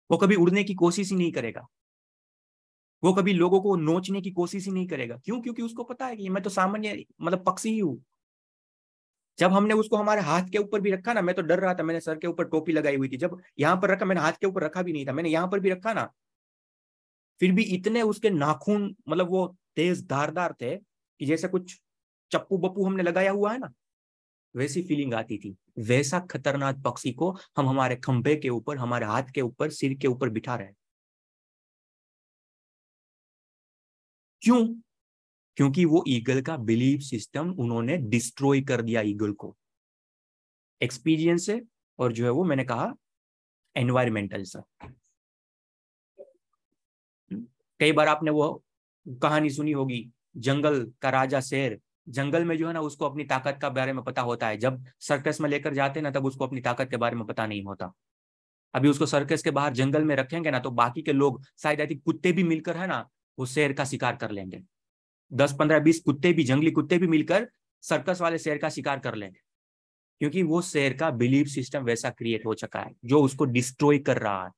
वो कभी उड़ने की कोशिश ही नहीं करेगा, वो कभी लोगों को नोचने की कोशिश ही नहीं करेगा। क्यों? क्योंकि उसको पता है कि मैं तो सामान्य मतलब पक्षी ही हूं। जब हमने उसको हमारे हाथ के ऊपर भी रखा ना, मैं तो डर रहा था, मैंने सर के ऊपर टोपी लगाई हुई थी, जब यहां पर रखा, मैंने हाथ के ऊपर रखा भी नहीं था, मैंने यहां पर भी रखा ना, फिर भी इतने उसके नाखून मतलब वो तेज धारदार थे कि जैसे कुछ चप्पू बप्पू हमने लगाया हुआ है ना, वैसी फीलिंग आती थी। वैसा खतरनाक पक्षी को हम हमारे खंभे के ऊपर, हमारे हाथ के ऊपर, सिर के ऊपर बिठा रहे हैं। क्यों? क्योंकि वो ईगल का बिलीफ सिस्टम उन्होंने डिस्ट्रॉय कर दिया ईगल को, एक्सपीरियंस से और जो है वो मैंने कहा एनवायरमेंटल से। कई बार आपने वो कहानी सुनी होगी, जंगल का राजा शेर। जंगल में जो है ना उसको अपनी ताकत का बारे में पता होता है, जब सर्कस में लेकर जाते हैं ना तब उसको अपनी ताकत के बारे में पता नहीं होता। अभी उसको सर्कस के बाहर जंगल में रखेंगे ना तो बाकी के लोग शायद आई थिंक कुत्ते भी मिलकर है ना वो शेर का शिकार कर लेंगे। 10-15-20 कुत्ते भी, जंगली कुत्ते भी मिलकर सर्कस वाले शेर का शिकार कर लेंगे, क्योंकि वो शेर का बिलीफ सिस्टम वैसा क्रिएट हो चुका है जो उसको डिस्ट्रॉय कर रहा है।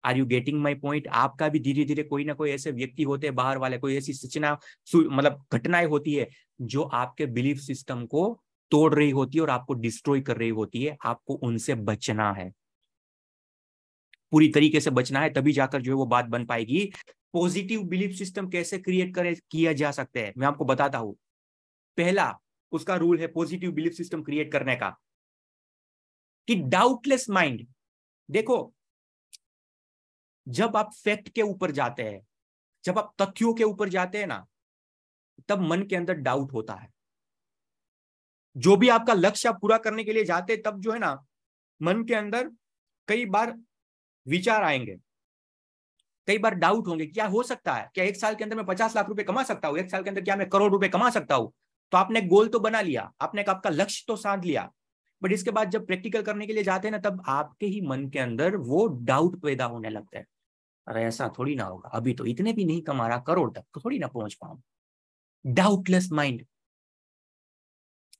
Are you getting my point? आपका भी धीरे धीरे कोई ना कोई ऐसे व्यक्ति होते हैं बाहर वाले, कोई ऐसी सूचना मतलब घटनाएं होती है जो आपके बिलीफ सिस्टम को तोड़ रही होती है और आपको डिस्ट्रॉय कर रही होती है। आपको उनसे बचना है, पूरी तरीके से बचना है, तभी जाकर जो है वो बात बन पाएगी। पॉजिटिव बिलीफ सिस्टम कैसे क्रिएट करे किया जा सकते हैं मैं आपको बताता हूं। पहला उसका रूल है पॉजिटिव बिलीफ सिस्टम क्रिएट करने का कि डाउटलेस माइंड। देखो, जब आप फैक्ट के ऊपर जाते हैं, जब आप तथ्यों के ऊपर जाते हैं ना, तब मन के अंदर डाउट होता है। जो भी आपका लक्ष्य आप पूरा करने के लिए जाते हैं तब जो है ना मन के अंदर कई बार विचार आएंगे, कई बार डाउट होंगे, क्या हो सकता है, क्या 1 साल के अंदर मैं 50 लाख रुपए कमा सकता हूँ, 1 साल के अंदर क्या मैं करोड़ रुपए कमा सकता हूँ। तो आपने गोल तो बना लिया, आपने आपका लक्ष्य तो साध लिया, बट इसके बाद जब प्रैक्टिकल करने के लिए जाते हैं ना तब आपके ही मन के अंदर वो डाउट पैदा होने लगता है। अरे ऐसा थोड़ी ना होगा, अभी तो इतने भी नहीं कमा रहा, करोड़ तक तो थोड़ी ना पहुंच पाऊं। Doubtless mind.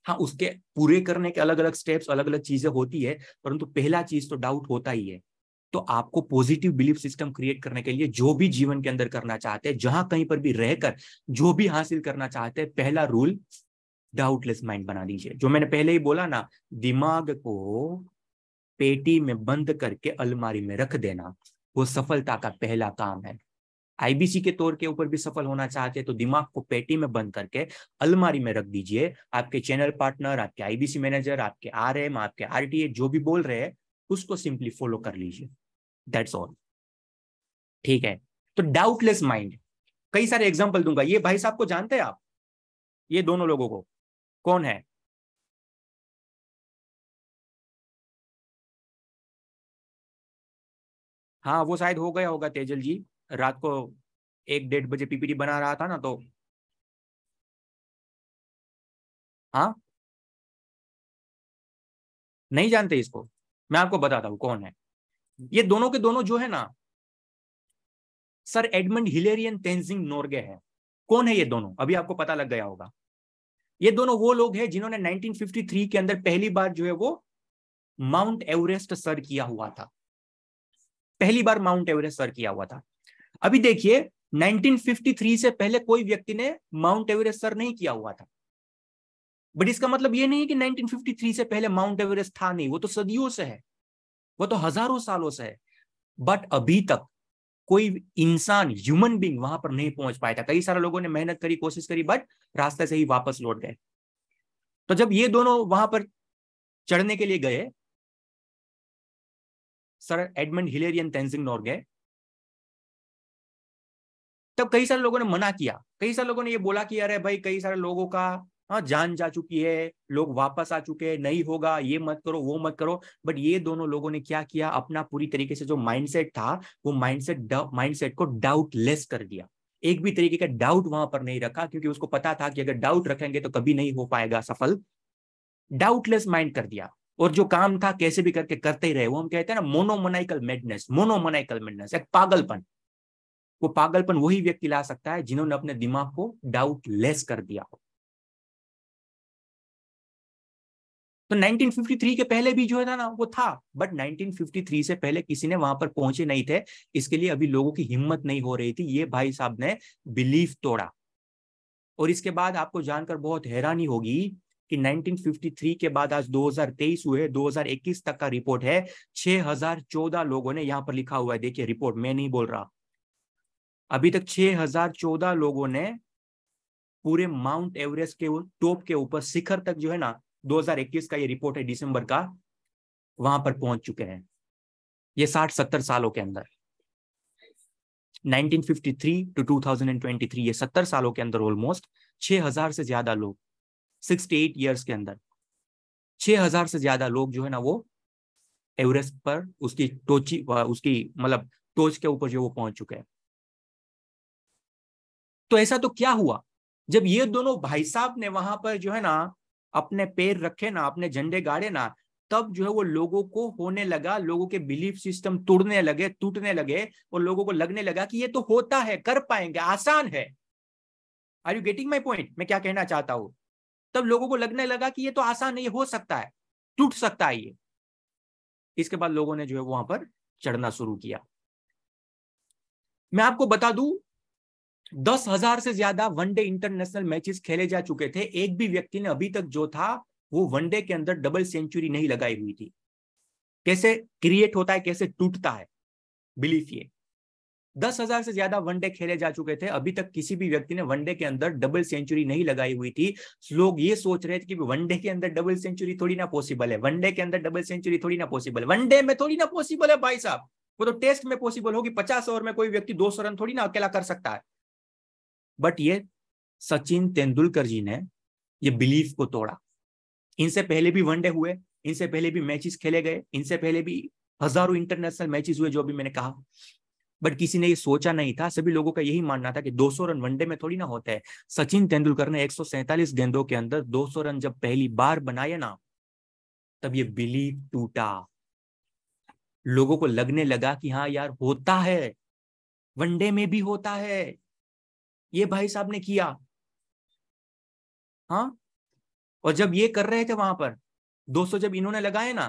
हाँ, उसके पूरे करने के अलग अलग स्टेप्स, अलग अलग चीजें होती है, परंतु पहला चीज तो डाउट होता ही है। तो आपको पॉजिटिव बिलीफ सिस्टम क्रिएट करने के लिए जो भी जीवन के अंदर करना चाहते हैं, जहां कहीं पर भी रहकर जो भी हासिल करना चाहते हैं, पहला रूल डाउटलेस माइंड बना दीजिए। जो मैंने पहले ही बोला ना, दिमाग को पेटी में बंद करके अलमारी में रख देना, वो सफलता का पहला काम है। आईबीसी के तौर के ऊपर भी सफल होना चाहते हैं तो दिमाग को पेटी में बंद करके अलमारी में रख दीजिए। आपके चैनल पार्टनर, आपके आईबीसी मैनेजर, आपके आरएम, आपके आरटीए जो भी बोल रहे हैं उसको सिंपली फॉलो कर लीजिए, दैट्स ऑल। ठीक है? तो डाउटलेस माइंड, कई सारे एग्जांपल दूंगा। ये भाई साहब को जानते हैं आप? ये दोनों लोगों को कौन है? हाँ, वो शायद हो गया होगा तेजल जी, रात को 1-1:30 बजे पीपीटी बना रहा था ना तो। हाँ, नहीं जानते इसको? मैं आपको बताता हूँ कौन है। ये दोनों के दोनों जो है ना सर एडमंड हिलेरियन तेंजिंग नोर्गे है। कौन है ये दोनों? अभी आपको पता लग गया होगा। ये दोनों वो लोग हैं जिन्होंने 1953 के अंदर पहली बार जो है वो माउंट एवरेस्ट सर किया हुआ था। पहली बार माउंट एवरेस्ट सर किया हुआ था। अभी देखिए, 1953 से पहले कोई व्यक्ति ने माउंट एवरेस्ट सर नहीं किया हुआ था, बट इसका मतलब ये नहीं कि 1953 से पहले माउंट एवरेस्ट था नहीं, वो तो सदियों से है, वो तो हजारों सालों से है। बट अभी तक कोई इंसान, ह्यूमन बींग वहां पर नहीं पहुंच पाया था। कई सारे लोगों ने मेहनत करी, कोशिश करी, बट रास्ते से ही वापस लौट गए। तो जब ये दोनों वहां पर चढ़ने के लिए गए, सर एडमंड हिलेरियन तेंजिंग नोर्गे, तब कई सारे लोगों ने मना किया। कई सारे लोगों ने ये बोला कि अरे भाई, कई सारे लोगों का हाँ जान जा चुकी है, लोग वापस आ चुके हैं, नहीं होगा, ये मत करो, वो मत करो। बट ये दोनों लोगों ने क्या किया, अपना पूरी तरीके से जो माइंडसेट था वो माइंडसेट को डाउटलेस कर दिया। एक भी तरीके का डाउट वहां पर नहीं रखा, क्योंकि उसको पता था कि अगर डाउट रखेंगे तो कभी नहीं हो पाएगा सफल। डाउटलेस माइंड कर दिया, और जो काम था कैसे भी करके करते ही रहे। वो हम कहते हैं ना मोनोमोनाइकल मैडनेस, मोनोमोनाइकल मैडनेस, एक पागलपन। वो पागलपन वही व्यक्ति ला सकता है जिन्होंने अपने दिमाग को डाउट लेस कर दिया हो। तो 1953 के पहले भी जो है ना वो था, बट 1953 से पहले किसी ने वहां पर पहुंचे नहीं थे, इसके लिए अभी लोगों की हिम्मत नहीं हो रही थी। ये भाई साहब ने बिलीफ तोड़ा। और इसके बाद आपको जानकर बहुत हैरानी होगी कि 1953 के बाद आज 2023 हुए, 2021 तक का रिपोर्ट है, 6014 लोगों ने, यहां पर लिखा हुआ है देखिए रिपोर्ट, मैं नहीं बोल रहा, अभी तक 6014 लोगों ने पूरे माउंट एवरेस्ट के टॉप के ऊपर शिखर तक जो है ना, 2021 का ये रिपोर्ट है दिसंबर का, वहां पर पहुंच चुके हैं। ये 60-70 सालों के अंदर, 1953 टू 2023, ये 70 सालों के अंदर ऑलमोस्ट 6000 से ज्यादा लोग, 68 ईयर्स के अंदर 6000 से ज्यादा लोग जो है ना वो एवरेस्ट पर उसकी मतलब टोच के ऊपर जो वो पहुंच चुके हैं। तो ऐसा तो क्या हुआ, जब ये दोनों भाई साहब ने वहां पर जो है ना अपने पैर रखे ना, अपने झंडे गाड़े ना, तब जो है वो लोगों को होने लगा, लोगों के बिलीफ सिस्टम तोड़ने लगे, टूटने लगे, और लोगों को लगने लगा कि ये तो होता है, कर पाएंगे, आसान है। Are you getting my point, मैं क्या कहना चाहता हूं? तब लोगों को लगने लगा कि ये तो आसान है, ये हो सकता है, टूट सकता है ये। इसके बाद लोगों ने जो है वहां पर चढ़ना शुरू किया। मैं आपको बता दूं, 10,000 से ज्यादा वनडे इंटरनेशनल मैचेस खेले जा चुके थे, एक भी व्यक्ति ने अभी तक जो था वो वनडे के अंदर डबल सेंचुरी नहीं लगाई हुई थी। कैसे क्रिएट होता है, कैसे टूटता है बिलीफ ये। 10,000 से ज्यादा वनडे खेले जा चुके थे, अभी तक किसी भी व्यक्ति ने वनडे के अंदर डबल सेंचुरी नहीं लगाई हुई थी। लोग ये सोच रहे थे कि वनडे के अंदर डबल सेंचुरी थोड़ी ना पॉसिबल है, वनडे के अंदर डबल सेंचुरी थोड़ी ना पॉसिबल है, वनडे में थोड़ी ना पॉसिबल है भाई साहब, वो तो टेस्ट में पॉसिबल होगी। 50 ओवर में कोई व्यक्ति 200 रन थोड़ी ना अकेला कर सकता है। बट ये सचिन तेंदुलकर जी ने ये बिलीफ को तोड़ा। इनसे पहले भी वनडे हुए, इनसे पहले भी मैचेस खेले गए, इनसे पहले भी हजारों इंटरनेशनल मैचेस हुए, जो भी मैंने कहा, बट किसी ने ये सोचा नहीं था। सभी लोगों का यही मानना था कि 200 रन वनडे में थोड़ी ना होता है। सचिन तेंदुलकर ने 147 गेंदों के अंदर 200 रन जब पहली बार बनाए ना, तब ये बिलीफ टूटा। लोगों को लगने लगा कि हाँ यार होता है, वनडे में भी होता है, ये भाई साहब ने किया। हाँ, और जब ये कर रहे थे वहां पर 200 जब इन्होंने लगाए ना,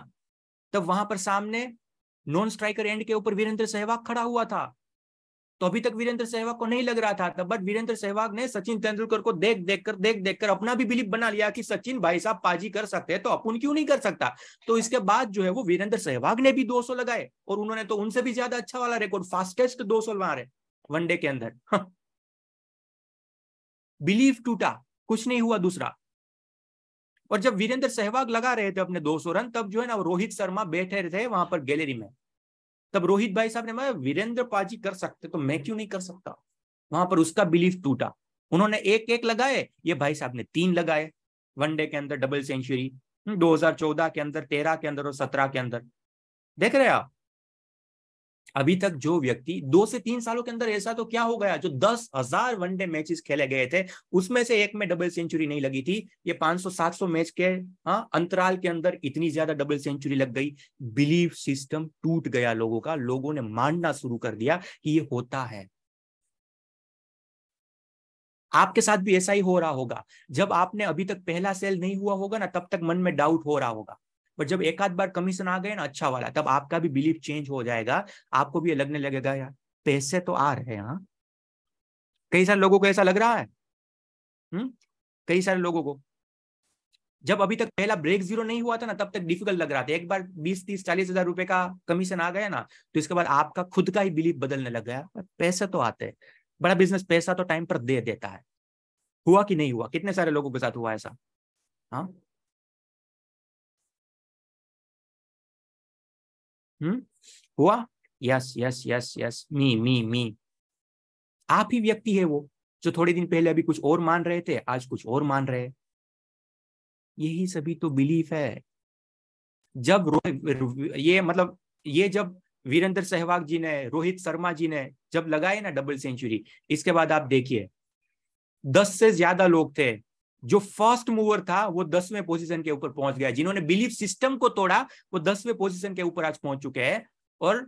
तब वहां पर सामने नॉन स्ट्राइकर एंड के ऊपर वीरेंद्र सहवाग खड़ा हुआ था। तो अभी तक वीरेंद्र सहवाग को नहीं लग रहा था तब, बट वीरेंद्र सहवाग ने सचिन तेंदुलकर को देख देख कर अपना भी बिलीफ बना लिया कि सचिन भाई साहब पाजी कर सकते हैं तो अपन क्यों नहीं कर सकता। तो इसके बाद जो है वो वीरेंद्र सहवाग ने भी 200 लगाए, और उन्होंने तो उनसे भी ज्यादा अच्छा वाला रिकॉर्ड, फास्टेस्ट 200 मारे वनडे के अंदर। बिलीफ टूटा, कुछ नहीं हुआ दूसरा। और जब वीरेंद्र सहवाग लगा रहे थे अपने 200 रन, तब जो है ना रोहित शर्मा बैठे थे वहां पर गैलरी में। तब रोहित भाई साहब ने, मैं वीरेंद्र पाजी कर सकते तो मैं क्यों नहीं कर सकता। वहां पर उसका बिलीफ टूटा। उन्होंने एक एक लगाए, ये भाई साहब ने 3 लगाए वनडे के अंदर डबल सेंचुरी, 2014 के अंदर, 13 के अंदर और 17 के अंदर। देख रहे हैं आप, अभी तक जो व्यक्ति 2 से 3 सालों के अंदर ऐसा तो क्या हो गया, जो 10,000 वनडे मैचेस खेले गए थे उसमें से एक में डबल सेंचुरी नहीं लगी थी, ये 500-700 मैच के अंतराल के अंदर इतनी ज्यादा डबल सेंचुरी लग गई। बिलीफ सिस्टम टूट गया लोगों का, लोगों ने मानना शुरू कर दिया कि ये होता है। आपके साथ भी ऐसा ही हो रहा होगा। जब आपने अभी तक पहला सेल नहीं हुआ होगा ना, तब तक मन में डाउट हो रहा होगा, पर जब एक आध बार कमीशन आ गए ना अच्छा वाला, तब आपका भी बिलीफ चेंज हो जाएगा। आपको भी ये लगने लगेगा यार पैसे तो आ रहे हैं। हाँ, कई सारे लोगों को ऐसा लग रहा है। कई सारे लोगों को जब अभी तक पहला ब्रेक जीरो नहीं हुआ था ना, तब तक डिफिकल्ट लग रहा था। एक बार 20-30-40 हजार रुपए का कमीशन आ गया ना, तो इसके बाद आपका खुद का ही बिलीफ बदलने लग गया, पैसे तो आते हैं, बड़ा बिजनेस पैसा तो टाइम पर दे देता है। हुआ कि नहीं हुआ? कितने सारे लोगों के साथ हुआ ऐसा? हाँ, हुआ। यस यस यस यस, मी। आप ही व्यक्ति है वो, जो थोड़े दिन पहले अभी कुछ और मान रहे थे, आज कुछ और मान रहे हैं। यही सभी तो बिलीफ है। जब ये जब वीरेंद्र सहवाग जी ने, रोहित शर्मा जी ने जब लगाए ना डबल सेंचुरी, इसके बाद आप देखिए 10 से ज्यादा लोग थे। जो फर्स्ट मूवर था वो 10वें पोजीशन के ऊपर पहुंच गया। जिन्होंने बिलीफ सिस्टम को तोड़ा वो 10वें पोजीशन के ऊपर आज पहुंच चुके हैं। और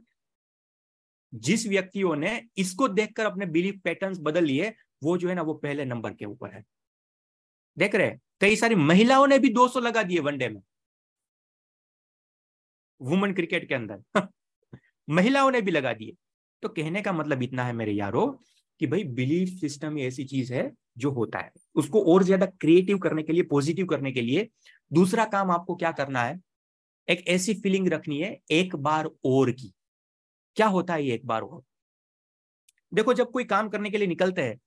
जिस व्यक्तियों ने इसको देखकर अपने बिलीफ पैटर्न्स बदल लिए, वो जो है ना वो पहले नंबर के ऊपर है। देख रहे हैं, कई सारी महिलाओं ने भी 200 लगा दिए वनडे में, वुमेन क्रिकेट के अंदर महिलाओं ने भी लगा दिए। तो कहने का मतलब इतना है मेरे यारों कि भाई बिलीफ सिस्टम ऐसी चीज है जो होता है, उसको और ज्यादा क्रिएटिव करने के लिए, पॉजिटिव करने के लिए दूसरा काम आपको क्या करना है, एक ऐसी फीलिंग रखनी है एक बार और की। क्या होता है ये एक बार और? देखो, जब कोई काम करने के लिए निकलते हैं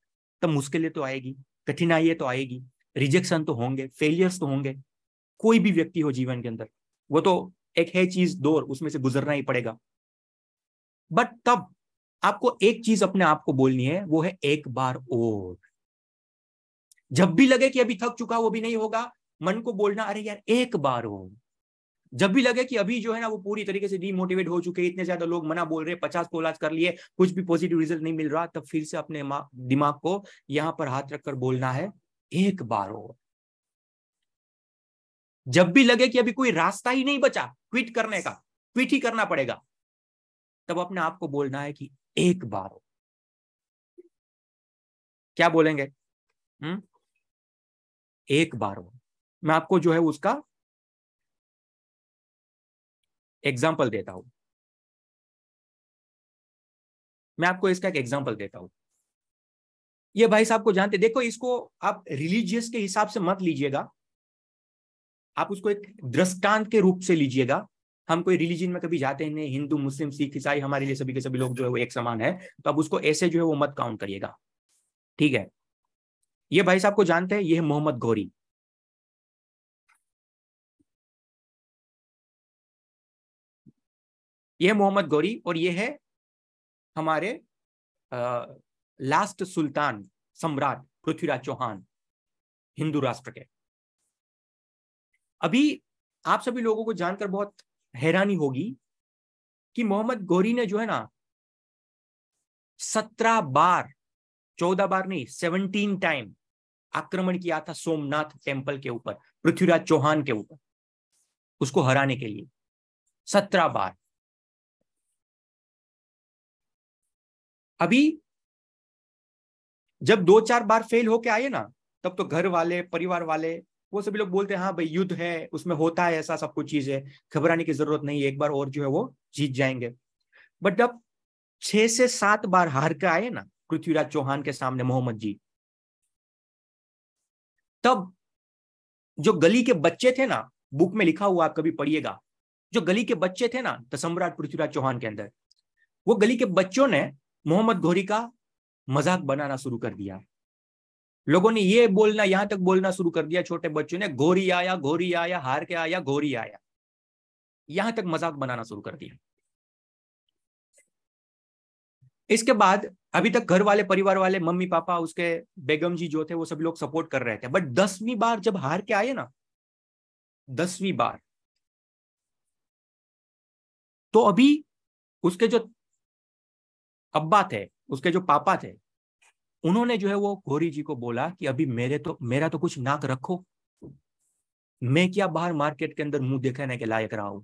तब मुश्किलें तो आएगी, कठिनाइयां तो आएगी, रिजेक्शन तो होंगे, फेलियर्स तो होंगे। कोई भी व्यक्ति हो जीवन के अंदर, वो तो एक है चीज, दौर, उसमें से गुजरना ही पड़ेगा। बट तब आपको एक चीज अपने आप को बोलनी है, वो है एक बार और। जब भी लगे कि अभी थक चुका, वो भी नहीं होगा, मन को बोलना अरे यार एक बार और। जब भी लगे कि अभी जो है ना वो पूरी तरीके से डीमोटिवेट हो चुके, इतने ज्यादा लोग मना बोल रहे, 50 को इलाज कर लिए, कुछ भी पॉजिटिव रिजल्ट नहीं मिल रहा, तब फिर से अपने दिमाग को यहां पर हाथ रखकर बोलना है एक बार और। जब भी लगे कि अभी कोई रास्ता ही नहीं बचा क्विट करने का, क्विट ही करना पड़ेगा, तब अपने आप को बोलना है कि एक बार और। क्या बोलेंगे? एक बार और। मैं आपको जो है उसका एग्जाम्पल देता हूं। मैं आपको इसका एक एग्जाम्पल देता हूं। ये भाई साहब को जानते, देखो इसको आप रिलीजियस के हिसाब से मत लीजिएगा, आप उसको एक दृष्टांत के रूप से लीजिएगा। हम कोई रिलीजन में कभी जाते नहीं, हिंदू मुस्लिम सिख ईसाई हमारे लिए सभी के सभी लोग जो है वो एक समान है, तो आप उसको ऐसे जो है वो मत काउंट करिएगा, ठीक है? ये भाई साहब को जानते हैं, ये है मोहम्मद गौरी। ये है मोहम्मद गौरी और ये है हमारे लास्ट सुल्तान सम्राट पृथ्वीराज चौहान, हिंदू राष्ट्र के। अभी आप सभी लोगों को जानकर बहुत हैरानी होगी कि मोहम्मद गौरी ने जो है ना 17 बार, 14 बार नहीं, 17 टाइम आक्रमण किया था सोमनाथ टेम्पल के ऊपर, पृथ्वीराज चौहान के ऊपर, उसको हराने के लिए 17 बार। अभी जब 2-4 बार फेल होके आए ना, तब तो घर वाले, परिवार वाले, वो सभी लोग बोलते हैं हाँ भाई युद्ध है, उसमें होता है ऐसा, सब कुछ चीज है, घबराने की जरूरत नहीं है, एक बार और जो है वो जीत जाएंगे। बट जब 6 से 7 बार हार के आए ना पृथ्वीराज चौहान के सामने मोहम्मद जी, तब जो गली के बच्चे थे ना, बुक में लिखा हुआ आप कभी पढ़िएगा, जो गली के बच्चे थे ना तो सम्राट पृथ्वीराज चौहान के अंदर, वो गली के बच्चों ने मोहम्मद गौरी का मजाक बनाना शुरू कर दिया। लोगों ने ये बोलना, यहां तक बोलना शुरू कर दिया, छोटे बच्चों ने, घोरी आया, हार के आया, घोरी आया, यहां तक मजाक बनाना शुरू कर दिया। इसके बाद अभी तक घर वाले, परिवार वाले, मम्मी पापा, उसके बेगम जी जो थे, वो सभी लोग सपोर्ट कर रहे थे। बट 10वीं बार जब हार के आए ना, 10वीं बार, तो अभी उसके जो अब्बा थे, उसके जो पापा थे, उन्होंने जो है वो घोरी जी को बोला कि अभी मेरा तो कुछ नाक रखो, मैं क्या बाहर मार्केट के अंदर मुंह दिखाने के लायक रहा हूं?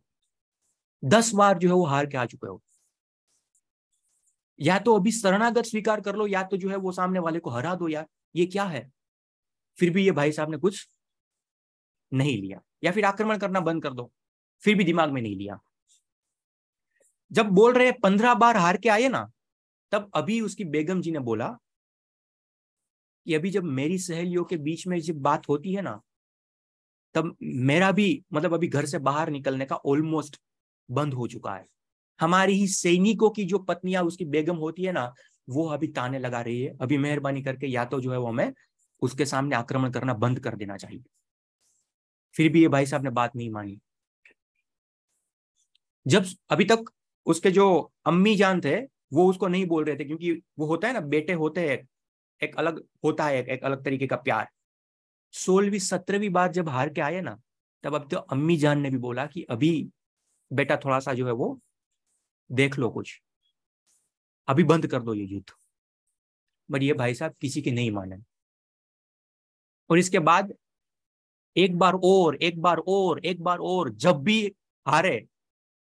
10 बार जो है वो हार के आ चुके हो, या तो अभी शरणागत स्वीकार कर लो, या तो जो है वो सामने वाले को हरा दो यार, ये क्या है? फिर भी ये भाई साहब ने कुछ नहीं लिया, या फिर आक्रमण करना बंद कर दो, फिर भी दिमाग में नहीं लिया। जब बोल रहे 15 बार हार के आए ना, तब अभी उसकी बेगम जी ने बोला कि अभी जब मेरी सहेलियों के बीच में जब बात होती है ना, तब मेरा भी मतलब अभी घर से बाहर निकलने का ऑलमोस्ट बंद हो चुका है। हमारी ही सैनिकों की जो पत्नियां, उसकी बेगम होती है ना, वो अभी ताने लगा रही है, अभी मेहरबानी करके या तो जो है वो हमें उसके सामने आक्रमण करना बंद कर देना चाहिए। फिर भी ये भाई साहब ने बात नहीं मानी। जब अभी तक उसके जो अम्मी जान थे, वो उसको नहीं बोल रहे थे, क्योंकि वो होता है ना, बेटे होते हैं, एक अलग होता है, एक अलग तरीके का प्यार। 16वीं 17वीं बार जब हार के आए ना, तब अब तो अम्मी जान ने भी बोला कि अभी बेटा थोड़ा सा जो है वो देख लो कुछ, अभी बंद कर दो ये युद्ध। बट ये भाई साहब किसी के नहीं माने, और इसके बाद एक बार और, एक बार और, एक बार और, जब भी हारे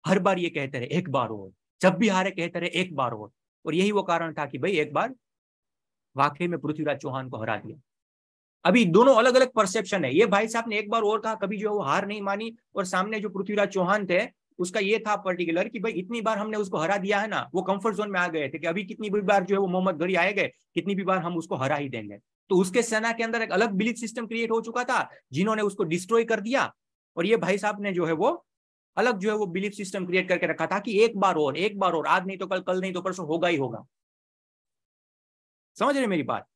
हर बार ये कहते रहे एक बार और, जब भी हारे कहते रहे एक बार और यही वो कारण था कि भाई एक बार वाकई में पृथ्वीराज चौहान को हरा दिया। अभी दोनों अलग अलग परसेप्शन है। ये भाई साहब ने एक बार और कहा, कभी जो है वो हार नहीं मानी, और सामने जो पृथ्वीराज चौहान थे उसका ये था पर्टिकुलर कि भाई इतनी बार हमने उसको हरा दिया है ना, वो कंफर्ट जोन में आ गए थे कि अभी कितनी भी बार जो है वो मोहम्मद घरी आए गए, कितनी भी बार हम उसको हरा ही देंगे। तो उसके सेना के अंदर एक अलग बिलीफ सिस्टम क्रिएट हो चुका था जिन्होंने उसको डिस्ट्रॉय कर दिया, और ये भाई साहब ने जो है वो अलग जो है वो बिलीफ सिस्टम क्रिएट करके रखा था कि एक बार और, एक बार और, आज नहीं तो कल, कल नहीं तो परसों होगा ही होगा। समझ रहे मेरी बात?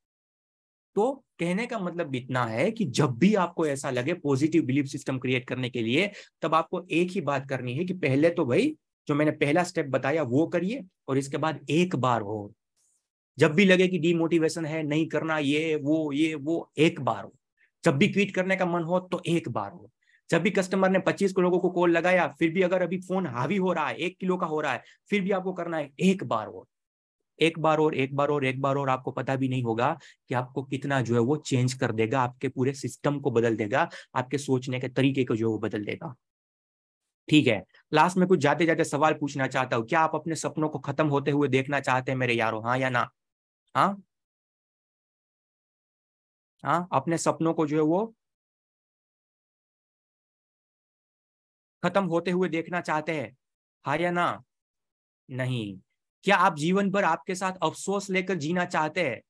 तो कहने का मतलब इतना है कि जब भी आपको ऐसा लगे पॉजिटिव बिलीफ सिस्टम क्रिएट करने के लिए, तब आपको एक ही बात करनी है कि पहले तो भाई जो मैंने पहला स्टेप बताया वो करिए, और इसके बाद एक बार हो, जब भी लगे कि डीमोटिवेशन है, नहीं करना ये वो एक बार हो, जब भी क्विट करने का मन हो तो एक बार हो, जब भी कस्टमर ने 25 लोगों को कॉल लगाया फिर भी अगर अभी फोन हावी हो रहा है, 1 किलो का हो रहा है, फिर भी आपको करना है एक बार हो, एक बार और, एक बार और, एक बार और। आपको पता भी नहीं होगा कि आपको कितना जो है वो चेंज कर देगा, आपके पूरे सिस्टम को बदल देगा, आपके सोचने के तरीके को जो है वो बदल देगा। ठीक है, लास्ट में कुछ जाते जाते सवाल पूछना चाहता हूं, क्या आप अपने सपनों को खत्म होते हुए देखना चाहते हैं मेरे यारों? हाँ या ना? हाँ, हाँ, अपने सपनों को जो है वो खत्म होते हुए देखना चाहते हैं? हाँ या ना? नहीं। क्या आप जीवन भर आपके साथ अफसोस लेकर जीना चाहते हैं?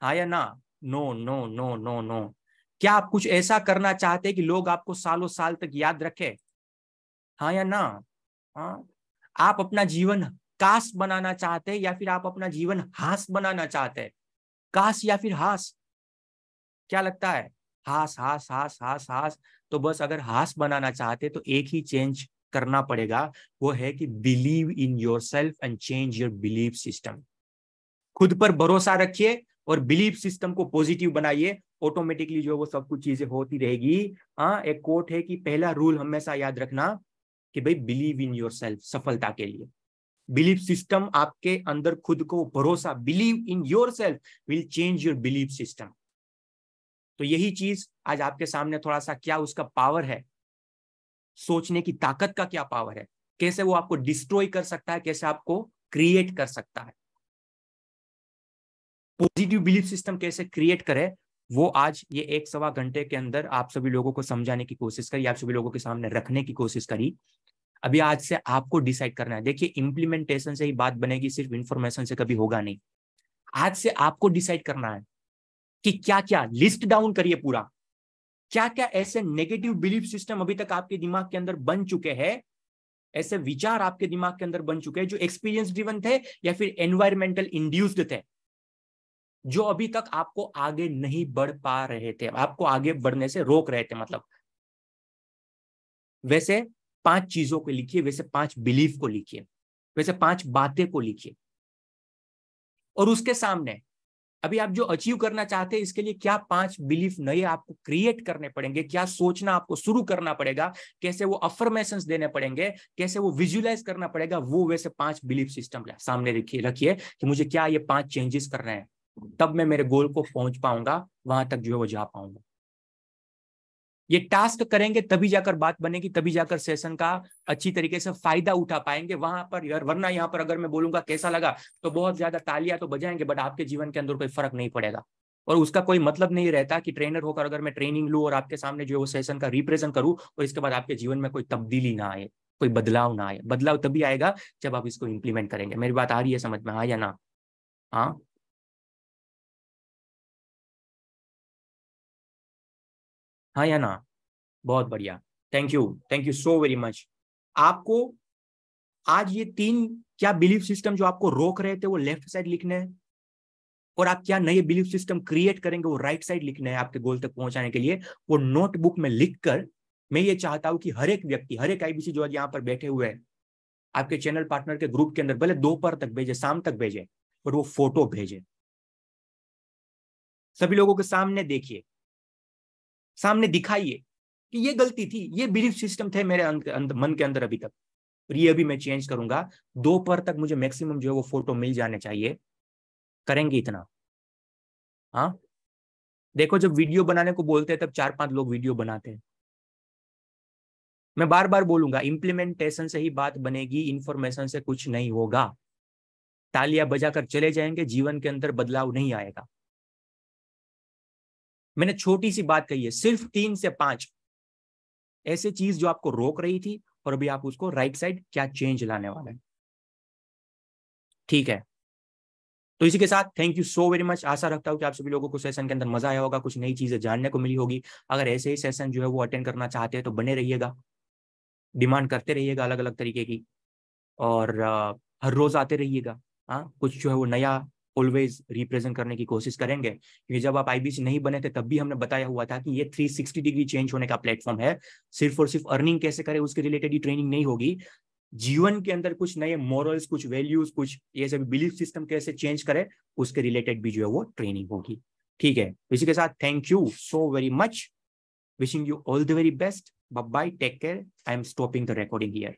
हाँ या ना? No no no no no. क्या आप कुछ ऐसा करना चाहते हैं कि लोग आपको सालों साल तक याद रखे? हाँ या ना? हाँ। आप अपना जीवन काश बनाना चाहते हैं या फिर आप अपना जीवन हास बनाना चाहते हैं? काश या फिर हास? क्या लगता है? हास, हास, हास, हास, हास। तो बस अगर हास बनाना चाहते तो एक ही चेंज करना पड़ेगा, वो है कि believe in your self and change your belief system. खुद पर भरोसा रखिए और बिलीफ सिस्टम को पॉजिटिव बनाइए, ऑटोमेटिकली जो वो सब कुछ चीजें होती रहेगी। हाँ, एक कोट है कि पहला रूल हमेशा याद रखना कि भाई बिलीव इन योर सेल्फ, सफलता के लिए बिलीफ सिस्टम आपके अंदर खुद को भरोसा, believe in your self will change your belief system. तो यही चीज आज आपके सामने थोड़ा सा क्या उसका पावर है, सोचने की ताकत का क्या पावर है, कैसे वो आपको डिस्ट्रॉय कर सकता है, कैसे आपको क्रिएट कर सकता है, पॉजिटिव बिलीफ सिस्टम कैसे क्रिएट करे, वो आज ये 1-1.25 घंटे के अंदर आप सभी लोगों को समझाने की कोशिश करी, आप सभी लोगों के सामने रखने की कोशिश करी। अभी आज से आपको डिसाइड करना है। देखिए, इंप्लीमेंटेशन से ही बात बनेगी, सिर्फ इंफॉर्मेशन से कभी होगा नहीं। आज से आपको डिसाइड करना है कि क्या क्या, लिस्ट डाउन करिए पूरा, क्या क्या ऐसे नेगेटिव बिलीफ सिस्टम अभी तक आपके दिमाग के अंदर बन चुके हैं, ऐसे विचार आपके दिमाग के अंदर बन चुके हैं जो एक्सपीरियंस ड्रिवन थे या फिर एनवायरमेंटल इंड्यूस्ड थे, जो अभी तक आपको आगे नहीं बढ़ पा रहे थे, आपको आगे बढ़ने से रोक रहे थे मतलब। वैसे 5 चीजों को लिखिए, वैसे 5 बिलीफ को लिखिए, वैसे 5 बातें को लिखिए, और उसके सामने अभी आप जो अचीव करना चाहते हैं इसके लिए क्या 5 बिलीफ नए आपको क्रिएट करने पड़ेंगे, क्या सोचना आपको शुरू करना पड़ेगा, कैसे वो अफर्मेशंस देने पड़ेंगे, कैसे वो विजुअलाइज करना पड़ेगा, वो वैसे 5 बिलीफ सिस्टम सामने रखिए कि मुझे क्या ये 5 चेंजेस करने हैं, तब मैं मेरे गोल को पहुंच पाऊंगा, वहां तक जो है वो जा पाऊंगा। ये टास्क करेंगे तभी जाकर बात बनेगी, तभी जाकर सेशन का अच्छी तरीके से फायदा उठा पाएंगे वहां पर यार। वरना यहाँ पर अगर मैं बोलूंगा कैसा लगा तो बहुत ज्यादा तालियां तो बजाएंगे, बट आपके जीवन के अंदर कोई फर्क नहीं पड़ेगा, और उसका कोई मतलब नहीं रहता कि ट्रेनर होकर अगर मैं ट्रेनिंग लूं और आपके सामने जो है वो सेशन का रिप्रेजेंट करूं और इसके बाद आपके जीवन में कोई तब्दीली ना आए, कोई बदलाव ना आए। बदलाव तभी आएगा जब आप इसको इंप्लीमेंट करेंगे। मेरी बात आ रही है समझ में? हाँ या ना? हाँ, हाँ या ना? बहुत बढ़िया। Thank you, thank you so very much. आपको आज ये 3 क्या बिलीफ सिस्टम जो आपको रोक रहे थे वो लेफ्ट साइड लिखने हैं, और आप क्या नए बिलीफ सिस्टम क्रिएट करेंगे वो राइट साइड लिखने हैं आपके गोल तक पहुंचाने के लिए। वो नोटबुक में लिखकर मैं ये चाहता हूं कि हर एक व्यक्ति, हर एक आईबीसी जो आज यहाँ पर बैठे हुए हैं आपके चैनल पार्टनर के ग्रुप के अंदर, भले दोपहर तक भेजे, शाम तक भेजे, और वो फोटो भेजे, सभी लोगों के सामने देखिए, सामने दिखाइए कि ये गलती थी, ये बिलीफ सिस्टम थे मेरे मन के अंदर अभी तक, और ये अभी मैं चेंज करूंगा। दोपहर तक मुझे मैक्सिमम जो है वो फोटो मिल जाने चाहिए। करेंगे इतना? हाँ, देखो जब वीडियो बनाने को बोलते हैं तब 4-5 लोग वीडियो बनाते हैं, मैं बार बार बोलूंगा, इंप्लीमेंटेशन से ही बात बनेगी, इंफॉर्मेशन से कुछ नहीं होगा। तालियां बजाकर चले जाएंगे, जीवन के अंदर बदलाव नहीं आएगा। मैंने छोटी सी बात कही है, सिर्फ 3 से 5 ऐसे चीज जो आपको रोक रही थी, और अभी आप उसको राइट साइड क्या चेंज लाने वाले हैं। ठीक है, तो इसी के साथ thank you so very much. आशा रखता हूं कि आप सभी लोगों को सेशन के अंदर मजा आया होगा, कुछ नई चीजें जानने को मिली होगी। अगर ऐसे ही सेशन जो है वो अटेंड करना चाहते हैं तो बने रहिएगा, डिमांड करते रहिएगा अलग अलग तरीके की, और हर रोज आते रहिएगा। हाँ, कुछ जो है वो नया ऑलवेज रिप्रेजेंट करने की कोशिश करेंगे, क्योंकि जब आप आईबीसी नहीं बने थे तब भी हमने बताया हुआ था कि ये 360 डिग्री चेंज होने का प्लेटफॉर्म है। सिर्फ और सिर्फ अर्निंग कैसे करें उसके रिलेटेड ही ट्रेनिंग नहीं होगी, जीवन के अंदर कुछ नए मॉरल्स, कुछ वैल्यूज, कुछ ये सब बिलीफ सिस्टम कैसे चेंज करे उसके रिलेटेड भी जो है वो ट्रेनिंग होगी। ठीक है, इसी के साथ thank you so very much, wishing you all the very best, bye bye, take care, I am stopping the recording here.